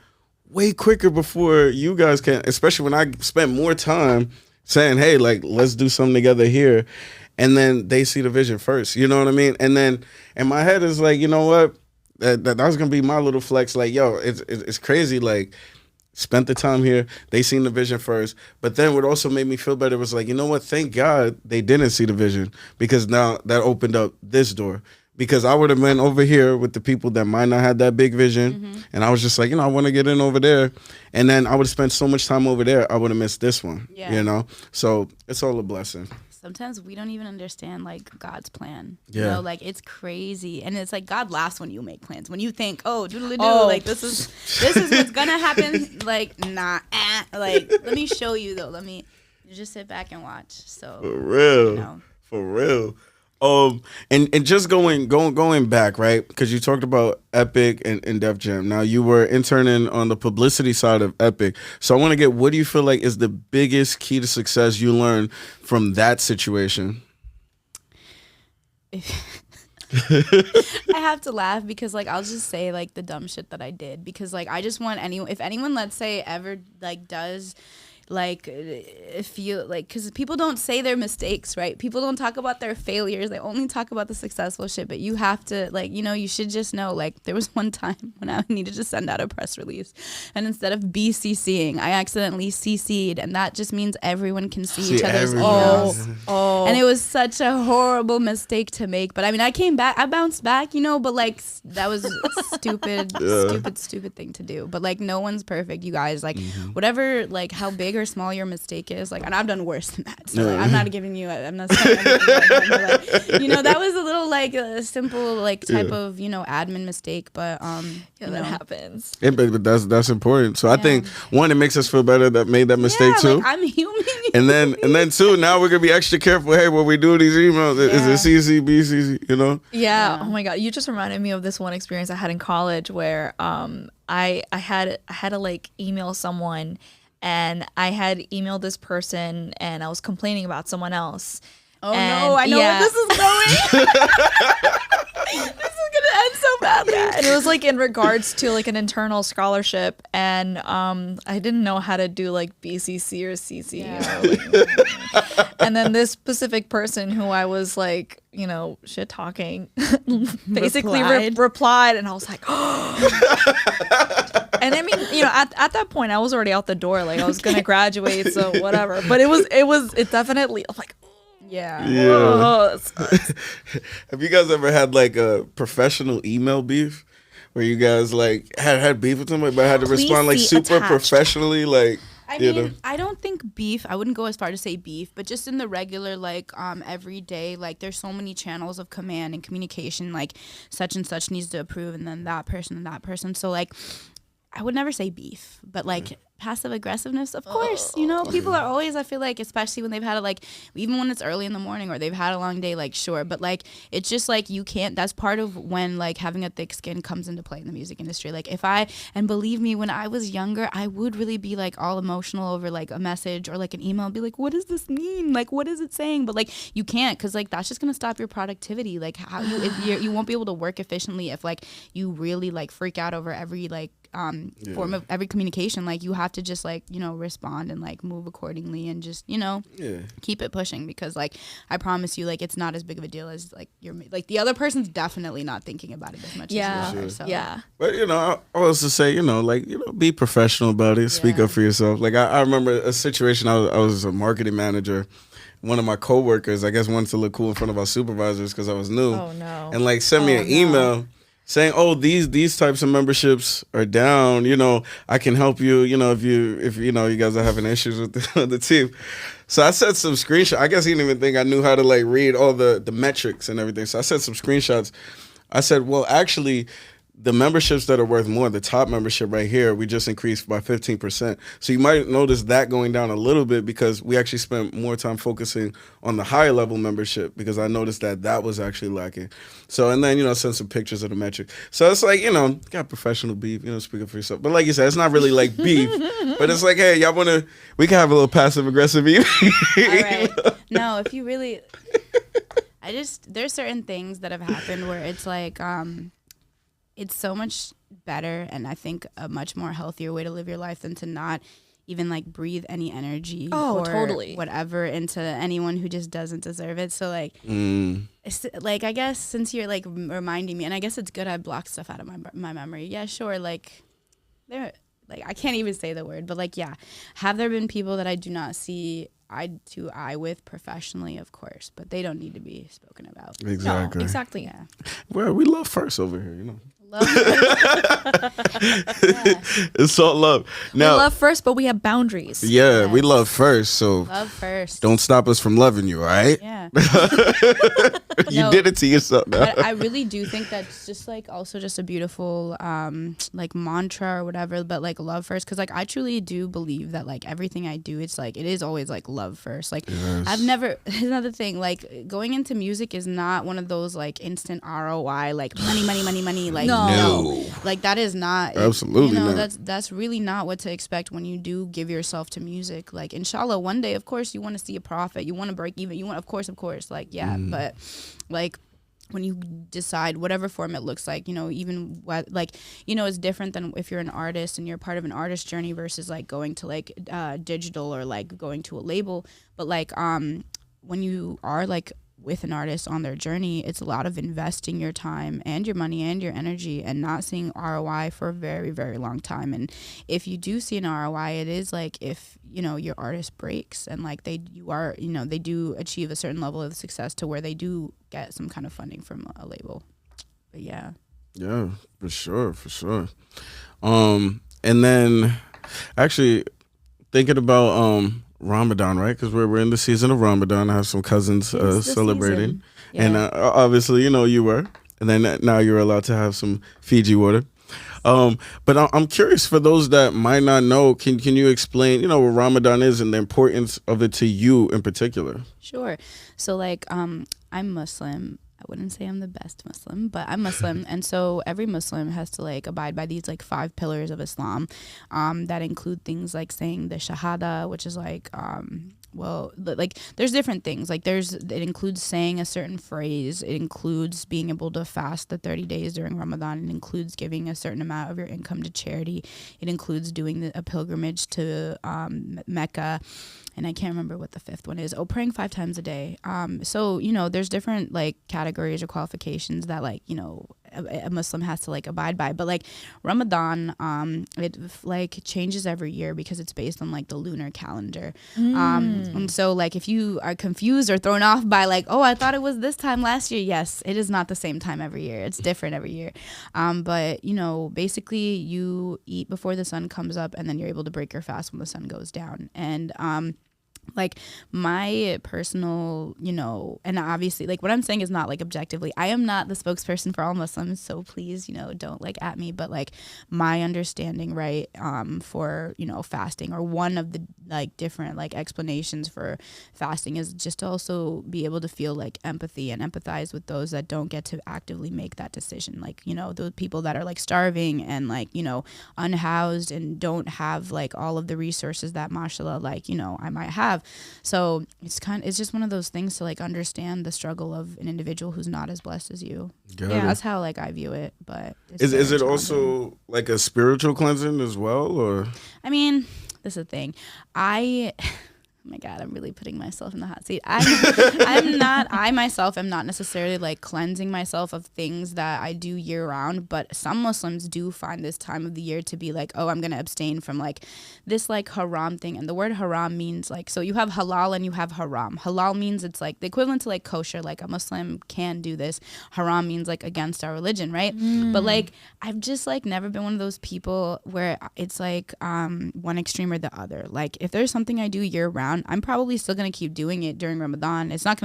way quicker before you guys can, especially when I spend more time saying, hey, like, let's do something together here. And then they see the vision first, you know what I mean? And then in my head is like, you know what? That was going to be my little flex. Like, yo, it's crazy. Like, spent the time here. They seen the vision first. But then what also made me feel better was like, you know what? Thank God they didn't see the vision, because now that opened up this door. Because I would have been over here with the people that might not have that big vision. And I was just like, you know, I want to get in over there. And then I would have spent so much time over there, I would have missed this one, you know? So it's all a blessing. Sometimes we don't even understand like God's plan. Yeah. You know, like it's crazy. And it's like God laughs when you make plans. When you think, oh, doodle-doo, like this is what's gonna happen. Like, nah, like let me show you though. Let me just sit back and watch. So For real. You know. For real. And just going back, right? Because you talked about Epic and Def Jam. Now you were interning on the publicity side of Epic. So I want to get, what do you feel like is the biggest key to success you learned from that situation? I have to laugh because like I'll just say like the dumb shit that I did, because like I just want anyone, if anyone, let's say, ever like does like if you like, because people don't say their mistakes, right? People don't talk about their failures. They only talk about the successful shit. But you have to, like, you know, you should just know, like, there was one time when I needed to send out a press release, and instead of BCCing, I accidentally CC'd, and that just means everyone can see each other's emails. Oh. And it was such a horrible mistake to make. But I mean, I bounced back, you know, but like that was stupid thing to do. But like, no one's perfect, you guys. Like, whatever, like how big or small your mistake is, like, and I've done worse than that. So like, I'm not saying anything like that, but, like, you know, that was a little like a simple like type of, you know, admin mistake. But that happens. Yeah, but that's important. So I think one, it makes us feel better that made that mistake too. Like, I'm human. And then two, now we're gonna be extra careful. Hey, when we do these emails, is it CC, BCC? You know? Yeah. Oh my God. You just reminded me of this one experience I had in college where I had to like email someone, and I had emailed this person, and I was complaining about someone else. Oh no, I know where this is going. This is gonna end so badly. Yeah, and it was like in regards to like an internal scholarship, and I didn't know how to do like BCC or CC. Or, like, and then this specific person who I was like, you know, shit talking, basically replied, and I was like, and I mean, you know, at that point I was already out the door, like I was gonna graduate, so whatever. But it definitely, I'm like. Yeah. Have you guys ever had like a professional email beef where you guys like had beef with somebody but had to respond like super professionally? Like, I mean, I don't think beef, I wouldn't go as far to say beef, but just in the regular, like, every day, like, there's so many channels of command and communication, like, such and such needs to approve, and then that person and that person. So, like, I would never say beef, but, like, passive aggressiveness, of course, you know, people are always, I feel like, especially when they've had like, even when it's early in the morning or they've had a long day, like, sure, but like, it's just like, you can't, that's part of when like having a thick skin comes into play in the music industry. Like, and believe me, when I was younger, I would really be like all emotional over like a message or like an email, be like, what does this mean? Like, what is it saying? But like, you can't, because like, that's just gonna stop your productivity. Like, how you won't be able to work efficiently if like you really like freak out over every like form of every communication. Like, you have to just like, you know, respond and like move accordingly and just, you know, keep it pushing, because like, I promise you, like, it's not as big of a deal as like you're like the other person's definitely not thinking about it as much as you are. So. Yeah. But you know, I was to say, you know, like, you know, be professional about it. Speak up for yourself. Like, I remember a situation. I was a marketing manager. One of my coworkers, I guess, wanted to look cool in front of our supervisors because I was new. Oh no. And like sent me an email saying, "Oh, these types of memberships are down. You know, I can help you. You know, if you know you guys are having issues with the team." So I sent some screenshots. I guess he didn't even think I knew how to like read all the metrics and everything. So I sent some screenshots. I said, "Well, actually, the memberships that are worth more, the top membership right here, we just increased by 15%. So you might notice that going down a little bit because we actually spent more time focusing on the higher level membership because I noticed that was actually lacking." So, and then, you know, send some pictures of the metric. So it's like, you know, got professional beef, you know, speak up for yourself. But like you said, it's not really like beef, but it's like, hey, y'all we can have a little passive aggressive beef. All right. No, if you really, there's certain things that have happened where it's like, it's so much better and I think a much more healthier way to live your life than to not even like breathe any energy or totally whatever into anyone who just doesn't deserve it. So like, it's, like, I guess since you're like reminding me, and I guess it's good I blocked stuff out of my memory. Yeah, sure. Like, there, like, I can't even say the word, but like, yeah, have there been people that I do not see eye to eye with professionally? Of course, but they don't need to be spoken about. Exactly. No, exactly. Yeah. Well, we love first over here, you know. Love It's all love. Now, we love first, but we have boundaries. Yeah, we love first, so love first. don't stop us from loving you, all right? Yeah. You did it to yourself now. But I really do think that's just like also just a beautiful like mantra or whatever, but like love first, because like I truly do believe that like everything I do, it's like it is always like love first. Like I've never, here's another thing, like going into music is not one of those like instant ROI, like money, like no. Like that is not absolutely, you know, not. That's really not what to expect when you do give yourself to music. Like inshallah one day, of course, you want to see a profit, you want to break even, you want, of course, like, yeah, but like when you decide whatever form it looks like, even what, like, it's different than if you're an artist and you're part of an artist journey versus like going to like digital or like going to a label. But like when you are like with an artist on their journey, it's a lot of investing your time and your money and your energy and not seeing ROI for a very, very long time. And if you do see an ROI, it is like if, your artist breaks and like they do achieve a certain level of success to where they do get some kind of funding from a label. But yeah. Yeah, for sure. And then actually thinking about Ramadan, right? Because we're in the season of Ramadan. I have some cousins celebrating. Yeah. And obviously, you were. And then now you're allowed to have some Fiji water. But I'm curious, for those that might not know, can you explain, what Ramadan is and the importance of it to you in particular? Sure. So like I'm Muslim. I wouldn't say I'm the best Muslim, but I'm Muslim. And so every Muslim has to like abide by these like 5 pillars of Islam that include things like saying the Shahada, which is like, there's different things. Like it includes saying a certain phrase. It includes being able to fast the 30 days during Ramadan. It includes giving a certain amount of your income to charity. It includes doing a pilgrimage to Mecca. And I can't remember what the 5th one is. Praying 5 times a day. So, there's different like categories or qualifications that like, a Muslim has to like abide by. But like Ramadan, it like changes every year because it's based on like the lunar calendar. And so like if you are confused or thrown off by like, oh, I thought it was this time last year. Yes, it is not the same time every year. It's different every year. But basically you eat before the sun comes up and then you're able to break your fast when the sun goes down. And like my personal, and obviously like what I'm saying is not like objectively, I am not the spokesperson for all Muslims, so please, don't like at me, but like my understanding, right, for, fasting, or one of the like different like explanations for fasting, is just to also be able to feel like empathy and empathize with those that don't get to actively make that decision. Like, those people that are like starving and like, unhoused and don't have like all of the resources that mashallah, like, I might have. So it's just one of those things to like understand the struggle of an individual who's not as blessed as you. That's how like I view it. But is it also like a spiritual cleansing as well, or? I mean, this is the thing. Oh my God, I'm really putting myself in the hot seat. I myself am not necessarily like cleansing myself of things that I do year round, but some Muslims do find this time of the year to be like, oh, I'm going to abstain from like this like haram thing. And the word haram means like, so you have halal and you have haram. Halal means it's like the equivalent to like kosher, like a Muslim can do this. Haram means like against our religion, right? But like, I've just like never been one of those people where it's like one extreme or the other. Like if there's something I do year round, I'm probably still going to keep doing it during Ramadan. It's not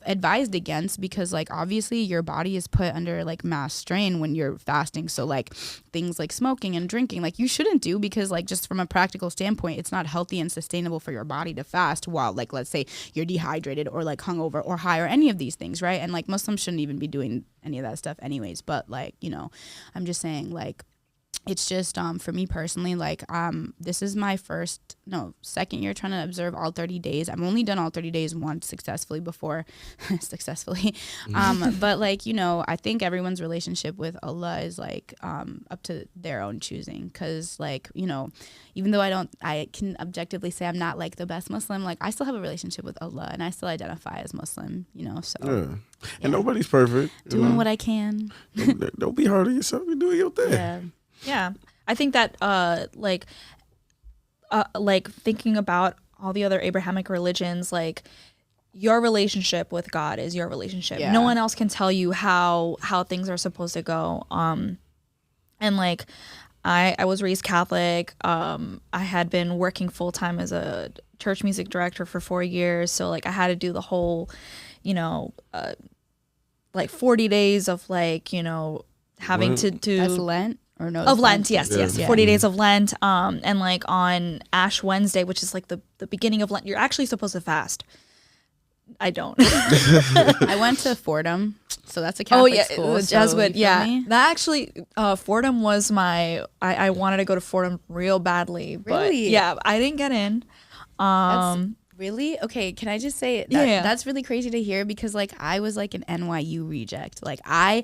advised against, because like obviously your body is put under like mass strain when you're fasting. So like things like smoking and drinking, like you shouldn't do, because like just from a practical standpoint, it's not healthy and sustainable for your body to fast while like, let's say you're dehydrated or like hungover or high or any of these things, right? And like Muslims shouldn't even be doing any of that stuff anyways. But like, I'm just saying like, it's just for me personally, like this is my second year trying to observe all 30 days. I've only done all 30 days once successfully before. But like, I think everyone's relationship with Allah is like up to their own choosing, because like, even though I can objectively say I'm not like the best Muslim, like I still have a relationship with Allah and I still identify as Muslim, so yeah. And nobody's perfect, doing what I can. Don't be hard on yourself. You're doing your thing. Yeah, I think that like thinking about all the other Abrahamic religions, like your relationship with God is your relationship. No one else can tell you how things are supposed to go. And like I was raised Catholic. I had been working full time as a church music director for 4 years, so like I had to do the whole, like 40 days of like having to do. That's Lent. Or no, of Lent, yes. 40 days of Lent, and like on Ash Wednesday, which is like the beginning of Lent, you're actually supposed to fast. I don't. I went to Fordham, so that's a Catholic school. Jesuit, That actually, Fordham was I wanted to go to Fordham real badly, but really? yeah, I didn't get in. Really? Okay, can I just say that's really crazy to hear because like I was like an NYU reject. Like I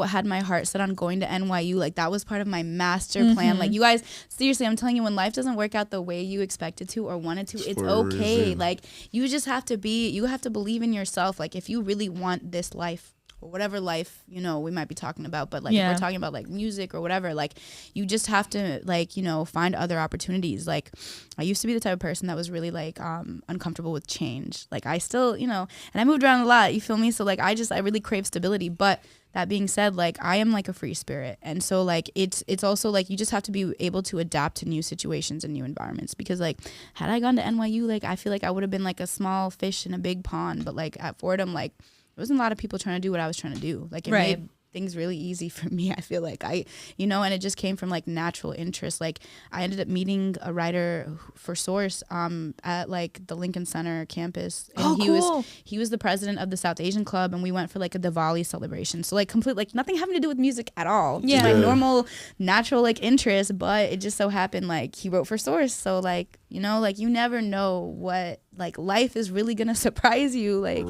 had my heart set on going to NYU. Like that was part of my master plan. Like you guys, seriously, I'm telling you, when life doesn't work out the way you expected to or wanted to, it's okay. Like you just have to believe in yourself. Like if you really want this life, or whatever life, we might be talking about, but like if we're talking about like music or whatever, like you just have to like, find other opportunities. Like I used to be the type of person that was really like uncomfortable with change. Like I still, and I moved around a lot, you feel me? So like I really crave stability. But that being said, like I am like a free spirit. And so like it's also like you just have to be able to adapt to new situations and new environments, because like had I gone to NYU, like I feel like I would have been like a small fish in a big pond. But like at Fordham, like there wasn't a lot of people trying to do what I was trying to do. Like it made things really easy for me. I feel like and it just came from like natural interest. Like I ended up meeting a writer for Source at like the Lincoln Center campus. And he was the president of the South Asian Club, and we went for like a Diwali celebration. So like complete, like nothing having to do with music at all. Just like normal, natural like interest, but it just so happened like he wrote for Source. So like, like you never know what like life is really gonna surprise you. Like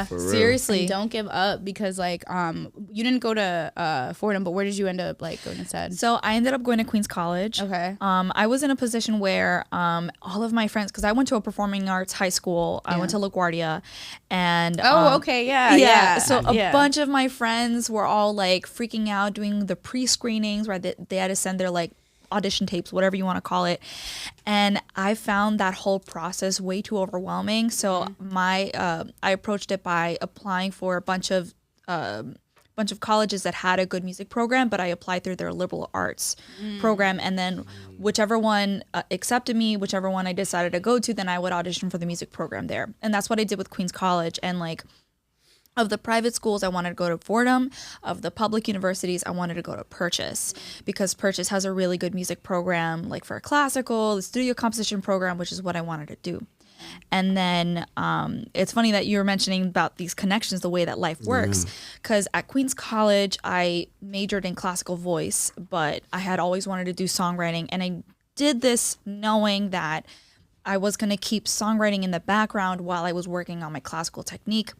seriously, and don't give up, because like you didn't go to Fordham, but where did you end up like going instead? So I ended up going to Queens College. Okay. I was in a position where all of my friends, because I went to a performing arts high school. I went to LaGuardia, and so a bunch of my friends were all like freaking out doing the pre-screenings, right? They had to send their like audition tapes, whatever you want to call it, and I found that whole process way too overwhelming. So I approached it by applying for a bunch of colleges that had a good music program, but I applied through their liberal arts program, and then whichever one accepted me, whichever one I decided to go to, then I would audition for the music program there. And that's what I did with Queens College. And like, of the private schools, I wanted to go to Fordham. Of the public universities, I wanted to go to Purchase, because Purchase has a really good music program, like for classical, the studio composition program, which is what I wanted to do. And then it's funny that you were mentioning about these connections, the way that life works, because at Queens College, I majored in classical voice, but I had always wanted to do songwriting. And I did this knowing that I was going to keep songwriting in the background while I was working on my classical technique.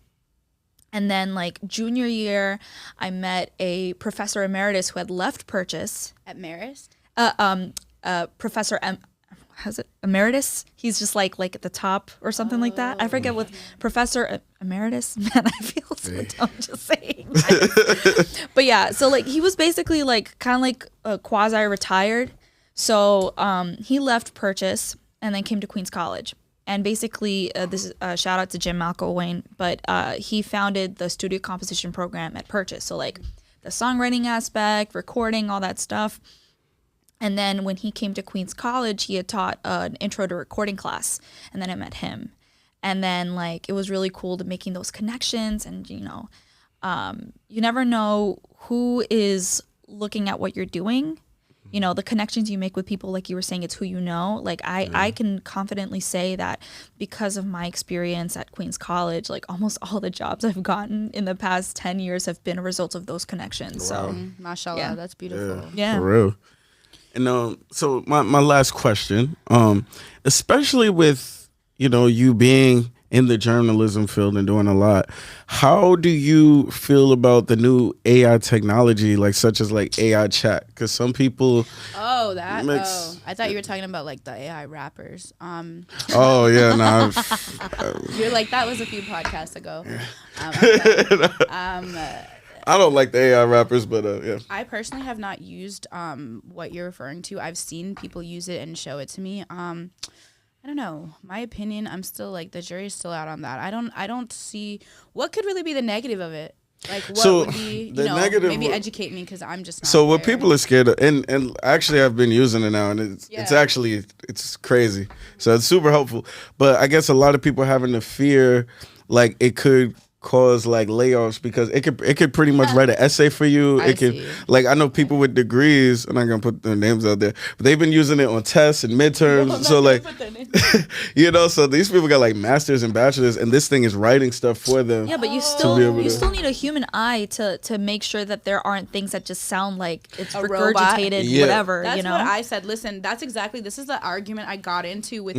And then like junior year, I met a professor emeritus who had left Purchase. At Marist? Professor how's it, emeritus? He's just like at the top or something like that. I forget what Professor Emeritus. Man, I feel so dumb just saying. But yeah, so like he was basically like kind of like a quasi-retired. So he left Purchase and then came to Queens College. And basically, this is a shout out to Jim McElwain, but he founded the studio composition program at Purchase. So like the songwriting aspect, recording, all that stuff. And then when he came to Queens College, he had taught an intro to recording class. And then I met him. And then like it was really cool to making those connections. And, you never know who is looking at what you're doing. The connections you make with people, like you were saying, it's who you know. Like I can confidently say that because of my experience at Queens College, like almost all the jobs I've gotten in the past 10 years have been a result of those connections. Wow. So, mashallah, that's beautiful. Yeah. For real. And so my last question, especially with, you being in the journalism field and doing a lot, how do you feel about the new AI technology, like such as like AI chat? Because some people I thought you were talking about like the AI rappers. Oh yeah, no. You're like, that was a few podcasts ago. I don't like the AI rappers, but yeah. I personally have not used what you're referring to. I've seen people use it and show it to me. I don't know. My opinion, I'm still like, the jury's still out on that. I don't see what could really be the negative of it. Like what would be, negative, maybe educate me, because I'm just not so what people are scared of, and actually I've been using it now, and it's crazy. So it's super helpful. But I guess a lot of people are having the fear like it could cause like layoffs, because it could pretty much write an essay for you. I know people with degrees, I'm not gonna put their names out there, but they've been using it on tests and midterms. So like so these people got like masters and bachelors, and this thing is writing stuff for them. Yeah, but you still need a human eye to make sure that there aren't things that just sound like it's regurgitated, whatever. That's what I said. Listen, this is the argument I got into with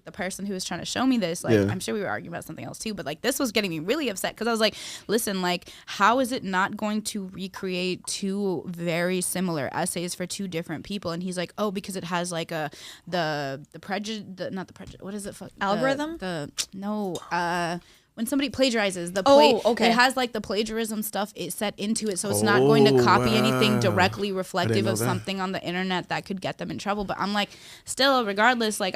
the person who was trying to show me this, like, I'm sure we were arguing about something else too, but like this was getting me really upset because I was like, listen, like, how is it not going to recreate two very similar essays for two different people? And he's like, oh, because it has like the prejudice, not the prejudice, what is it? Algorithm? When somebody plagiarizes okay. it has like the plagiarism stuff set into it, so it's not going to copy anything directly reflective of something on the internet that could get them in trouble. But I'm like, still, regardless, like,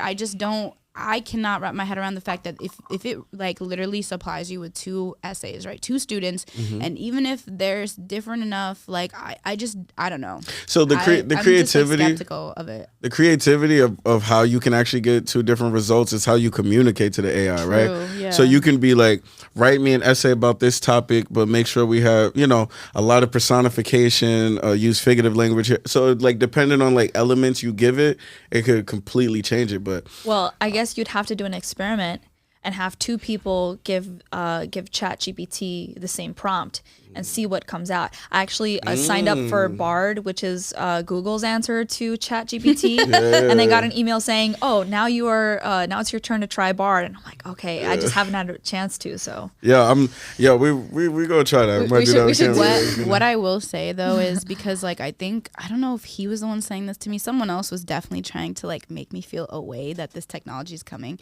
I cannot wrap my head around the fact that if it like literally supplies you with two essays, right, two students, and even if there's different enough, like I don't know. So the creativity, just, like, skeptical of it. The creativity of how you can actually get two different results is how you communicate to the AI, right? Yeah. So you can be like, write me an essay about this topic, but make sure we have, a lot of personification, use figurative language here. So like depending on like elements you give it, it could completely change it. But well, I guess you'd have to do an experiment and have two people give ChatGPT the same prompt and see what comes out. I actually signed up for Bard, which is Google's answer to ChatGPT, and they got an email saying, "Oh, now it's your turn to try Bard." And I'm like, "Okay, I just haven't had a chance to." So we gonna try that. We should. What I will say though is, because like I don't know if he was the one saying this to me. Someone else was definitely trying to like make me feel a way that this technology is coming.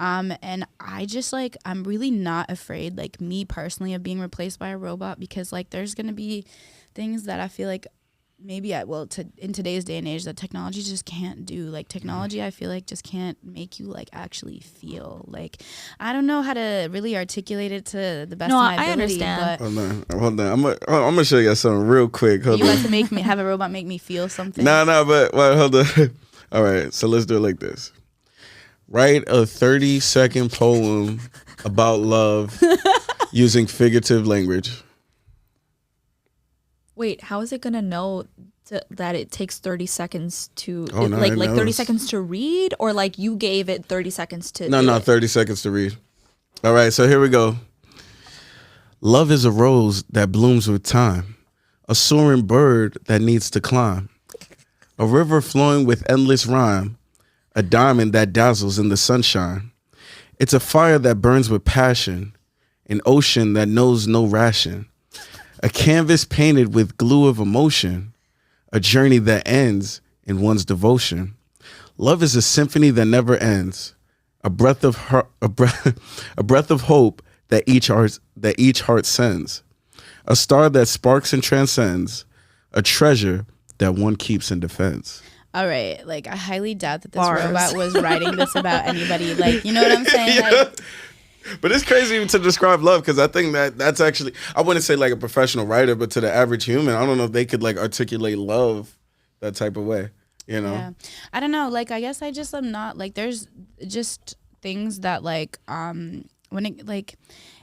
And I just like, I'm really not afraid, like me personally, of being replaced by a robot, because like there's going to be things that I feel like maybe in today's day and age that technology just can't do. Like technology, I feel like just can't make you like actually feel. Like, I don't know how to really articulate it to the best of my ability. I understand. But Hold on. I'm gonna show you guys something real quick. You want to have a robot make me feel something? No, but hold on. All right, so let's do it like this. Write a 30-second poem about love using figurative language. Wait, how is it gonna know that it takes 30 seconds to 30 seconds to read, or like you gave it 30 seconds to? No, 30 seconds to read. All right, so here we go. Love is a rose that blooms with time, a soaring bird that needs to climb, a river flowing with endless rhyme, a diamond that dazzles in the sunshine. It's a fire that burns with passion, an ocean that knows no ration, a canvas painted with glue of emotion, a journey that ends in one's devotion. Love is a symphony that never ends, a breath of hope that each heart sends, a star that sparks and transcends, a treasure that one keeps and defends. All right, like I highly doubt that this robot was writing this about anybody. Like, you know what I'm saying? Yeah. Like, but it's crazy to describe love, because I think that's actually, I wouldn't say like a professional writer, but to the average human, I don't know if they could like articulate love that type of way, Yeah. I don't know. Like, I guess I just am not like, there's just things that like, when it like,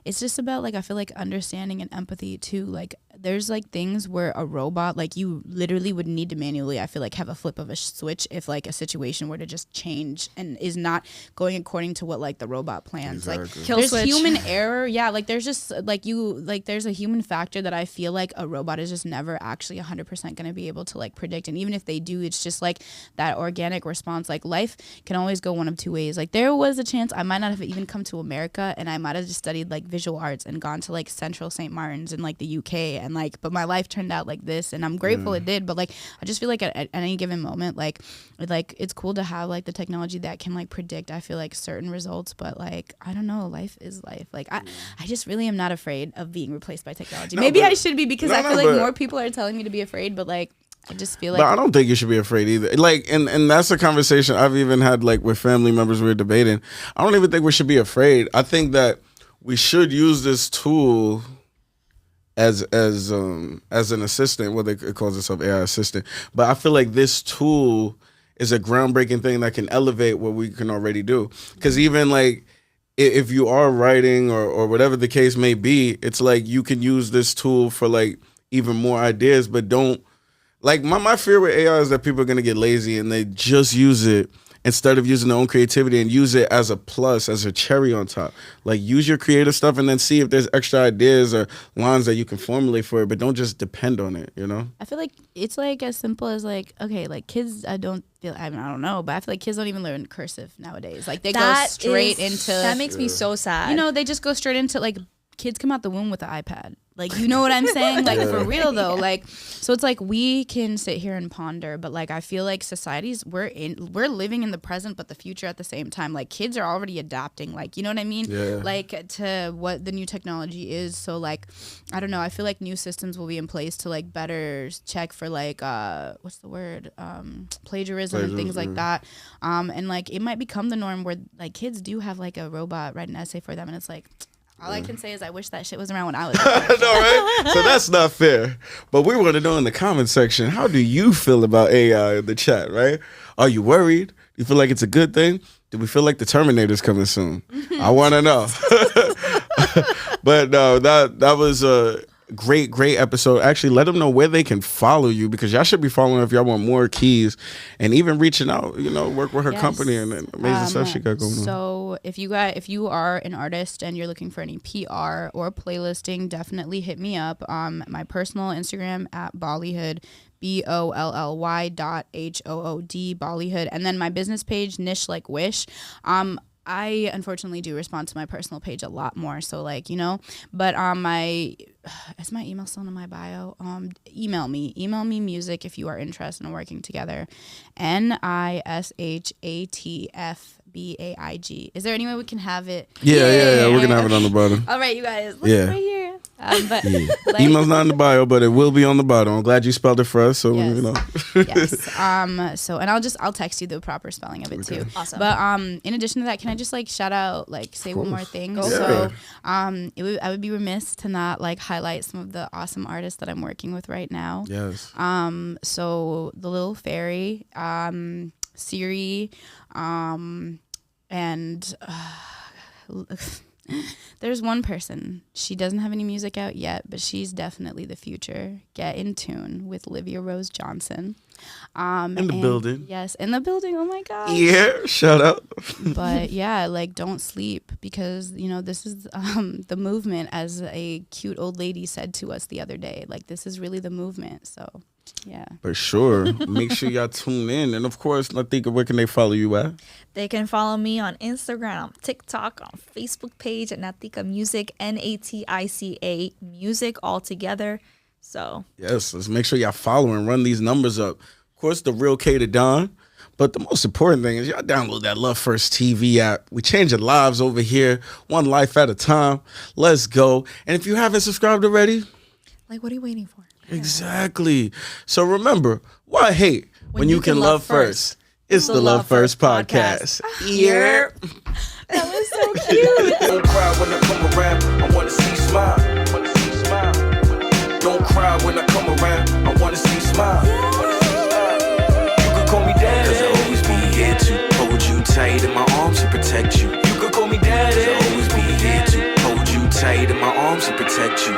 it's just about like, I feel like understanding and empathy too. Like, there's like things where a robot, like you literally would need to manually, I feel like, have a flip of a switch if like a situation were to just change and is not going according to what like the robot plans. Exactly. Like Kill there's switch. human error. Yeah. Like there's just there's a human factor that I feel like a robot is just never actually 100% going to be able to like predict. And even if they do, it's just like that organic response. Like life can always go one of two ways. Like there was a chance I might not have even come to America, and I might have just studied like visual arts and gone to like Central St. Martin's in like the UK, and like, but my life turned out like this, and I'm grateful it did. But like, I just feel like at any given moment, like it's cool to have like the technology that can like predict, I feel like, certain results. But like, I don't know, life is life. Like I just really am not afraid of being replaced by technology. Maybe I should be, because I feel like more people are telling me to be afraid, but like, I just feel like. But I don't think you should be afraid either. Like, and that's a conversation I've even had like with family members we were debating. I don't even think we should be afraid. I think that we should use this tool as an assistant. Well, it calls itself AI assistant, but I feel like this tool is a groundbreaking thing that can elevate what we can already do. Because even like if you are writing or whatever the case may be, it's like you can use this tool for like even more ideas, but don't like my fear with AI is that people are gonna get lazy and they just use it instead of using their own creativity and use it as a plus, as a cherry on top. Like, use your creative stuff and then see if there's extra ideas or lines that you can formulate for it, but don't just depend on it, you know? I feel like it's like as simple as like, okay, like kids, I don't know, but I feel like kids don't even learn cursive nowadays. Like they go straight into. That makes me so sad. You know, they just go straight into like kids come out the womb with the iPad. Like, you know what I'm saying? Like, for real, though. Like, so it's like we can sit here and ponder, but, like, I feel like societies, we're living in the present, but the future at the same time. Like, kids are already adapting, like, you know what I mean? Yeah. Like, to what the new technology is. So, like, I don't know. I feel like new systems will be in place to, like, better check for, like, what's the word? Plagiarism and things like that. And, like, it might become the norm where, like, kids do have, like, a robot write an essay for them, and it's like... All I can say is I wish that shit was around when I was. No, right? So that's not fair. But we want to know in the comment section, how do you feel about AI in the chat, right? Are you worried? Do you feel like it's a good thing? Do we feel like the Terminator's coming soon? I want to know. But no, that was a great episode. Actually, let them know where they can follow you, because y'all should be following if y'all want more keys and even reaching out, you know, work with her company and amazing stuff she got going on. So if you are an artist and you're looking for any PR or playlisting, definitely hit me up. My personal Instagram at Bollyhood, BOLLY.HOOD, Bollyhood, and then my business page, Nish Like Wish. I unfortunately do respond to my personal page a lot more, so like, you know, but is my email still in my bio? Email me music if you are interested in working together. NISHATFBAIG. Is there any way we can have it? Yeah, we're gonna have it on the bottom. All right, you guys, look right here. But like, email's not in the bio, but it will be on the bottom. I'm glad you spelled it for us, so yes. you know. Yes. So, and I'll text you the proper spelling of it too. Awesome. But in addition to that, can I just like shout out, like say one more thing? Go So I would be remiss to not like highlight some of the awesome artists that I'm working with right now. Yes. So the Little Fairy, Siri, and there's one person. She doesn't have any music out yet, but she's definitely the future. Get in tune with Livia Rose Johnson. In the building. Yes, in the building. Oh my God. Yeah, shout out. But yeah, like don't sleep, because you know this is the movement, as a cute old lady said to us the other day. Like this is really the movement. So yeah. For sure. Make sure y'all tune in. And of course, Natika, where can they follow you at? They can follow me on Instagram, TikTok, on Facebook page at Natika Music, NATICA Music, all together. So yes, let's make sure y'all follow and run these numbers up. Of course, the real K to Don. But the most important thing is y'all download that Love First TV app. We changing lives over here, one life at a time. Let's go. And if you haven't subscribed already, like, what are you waiting for? Exactly. So remember, why hate when you can love first? It's the Love First podcast. Yeah. That was so cute. Don't cry when I come around. I want to see smile. Don't cry when I come around. I want to see smile. You could call me daddy, 'cause I'll always be here to hold you tight in my arms and protect you. You could call me daddy, 'cause I'll always be here to hold you tight in my arms and protect you.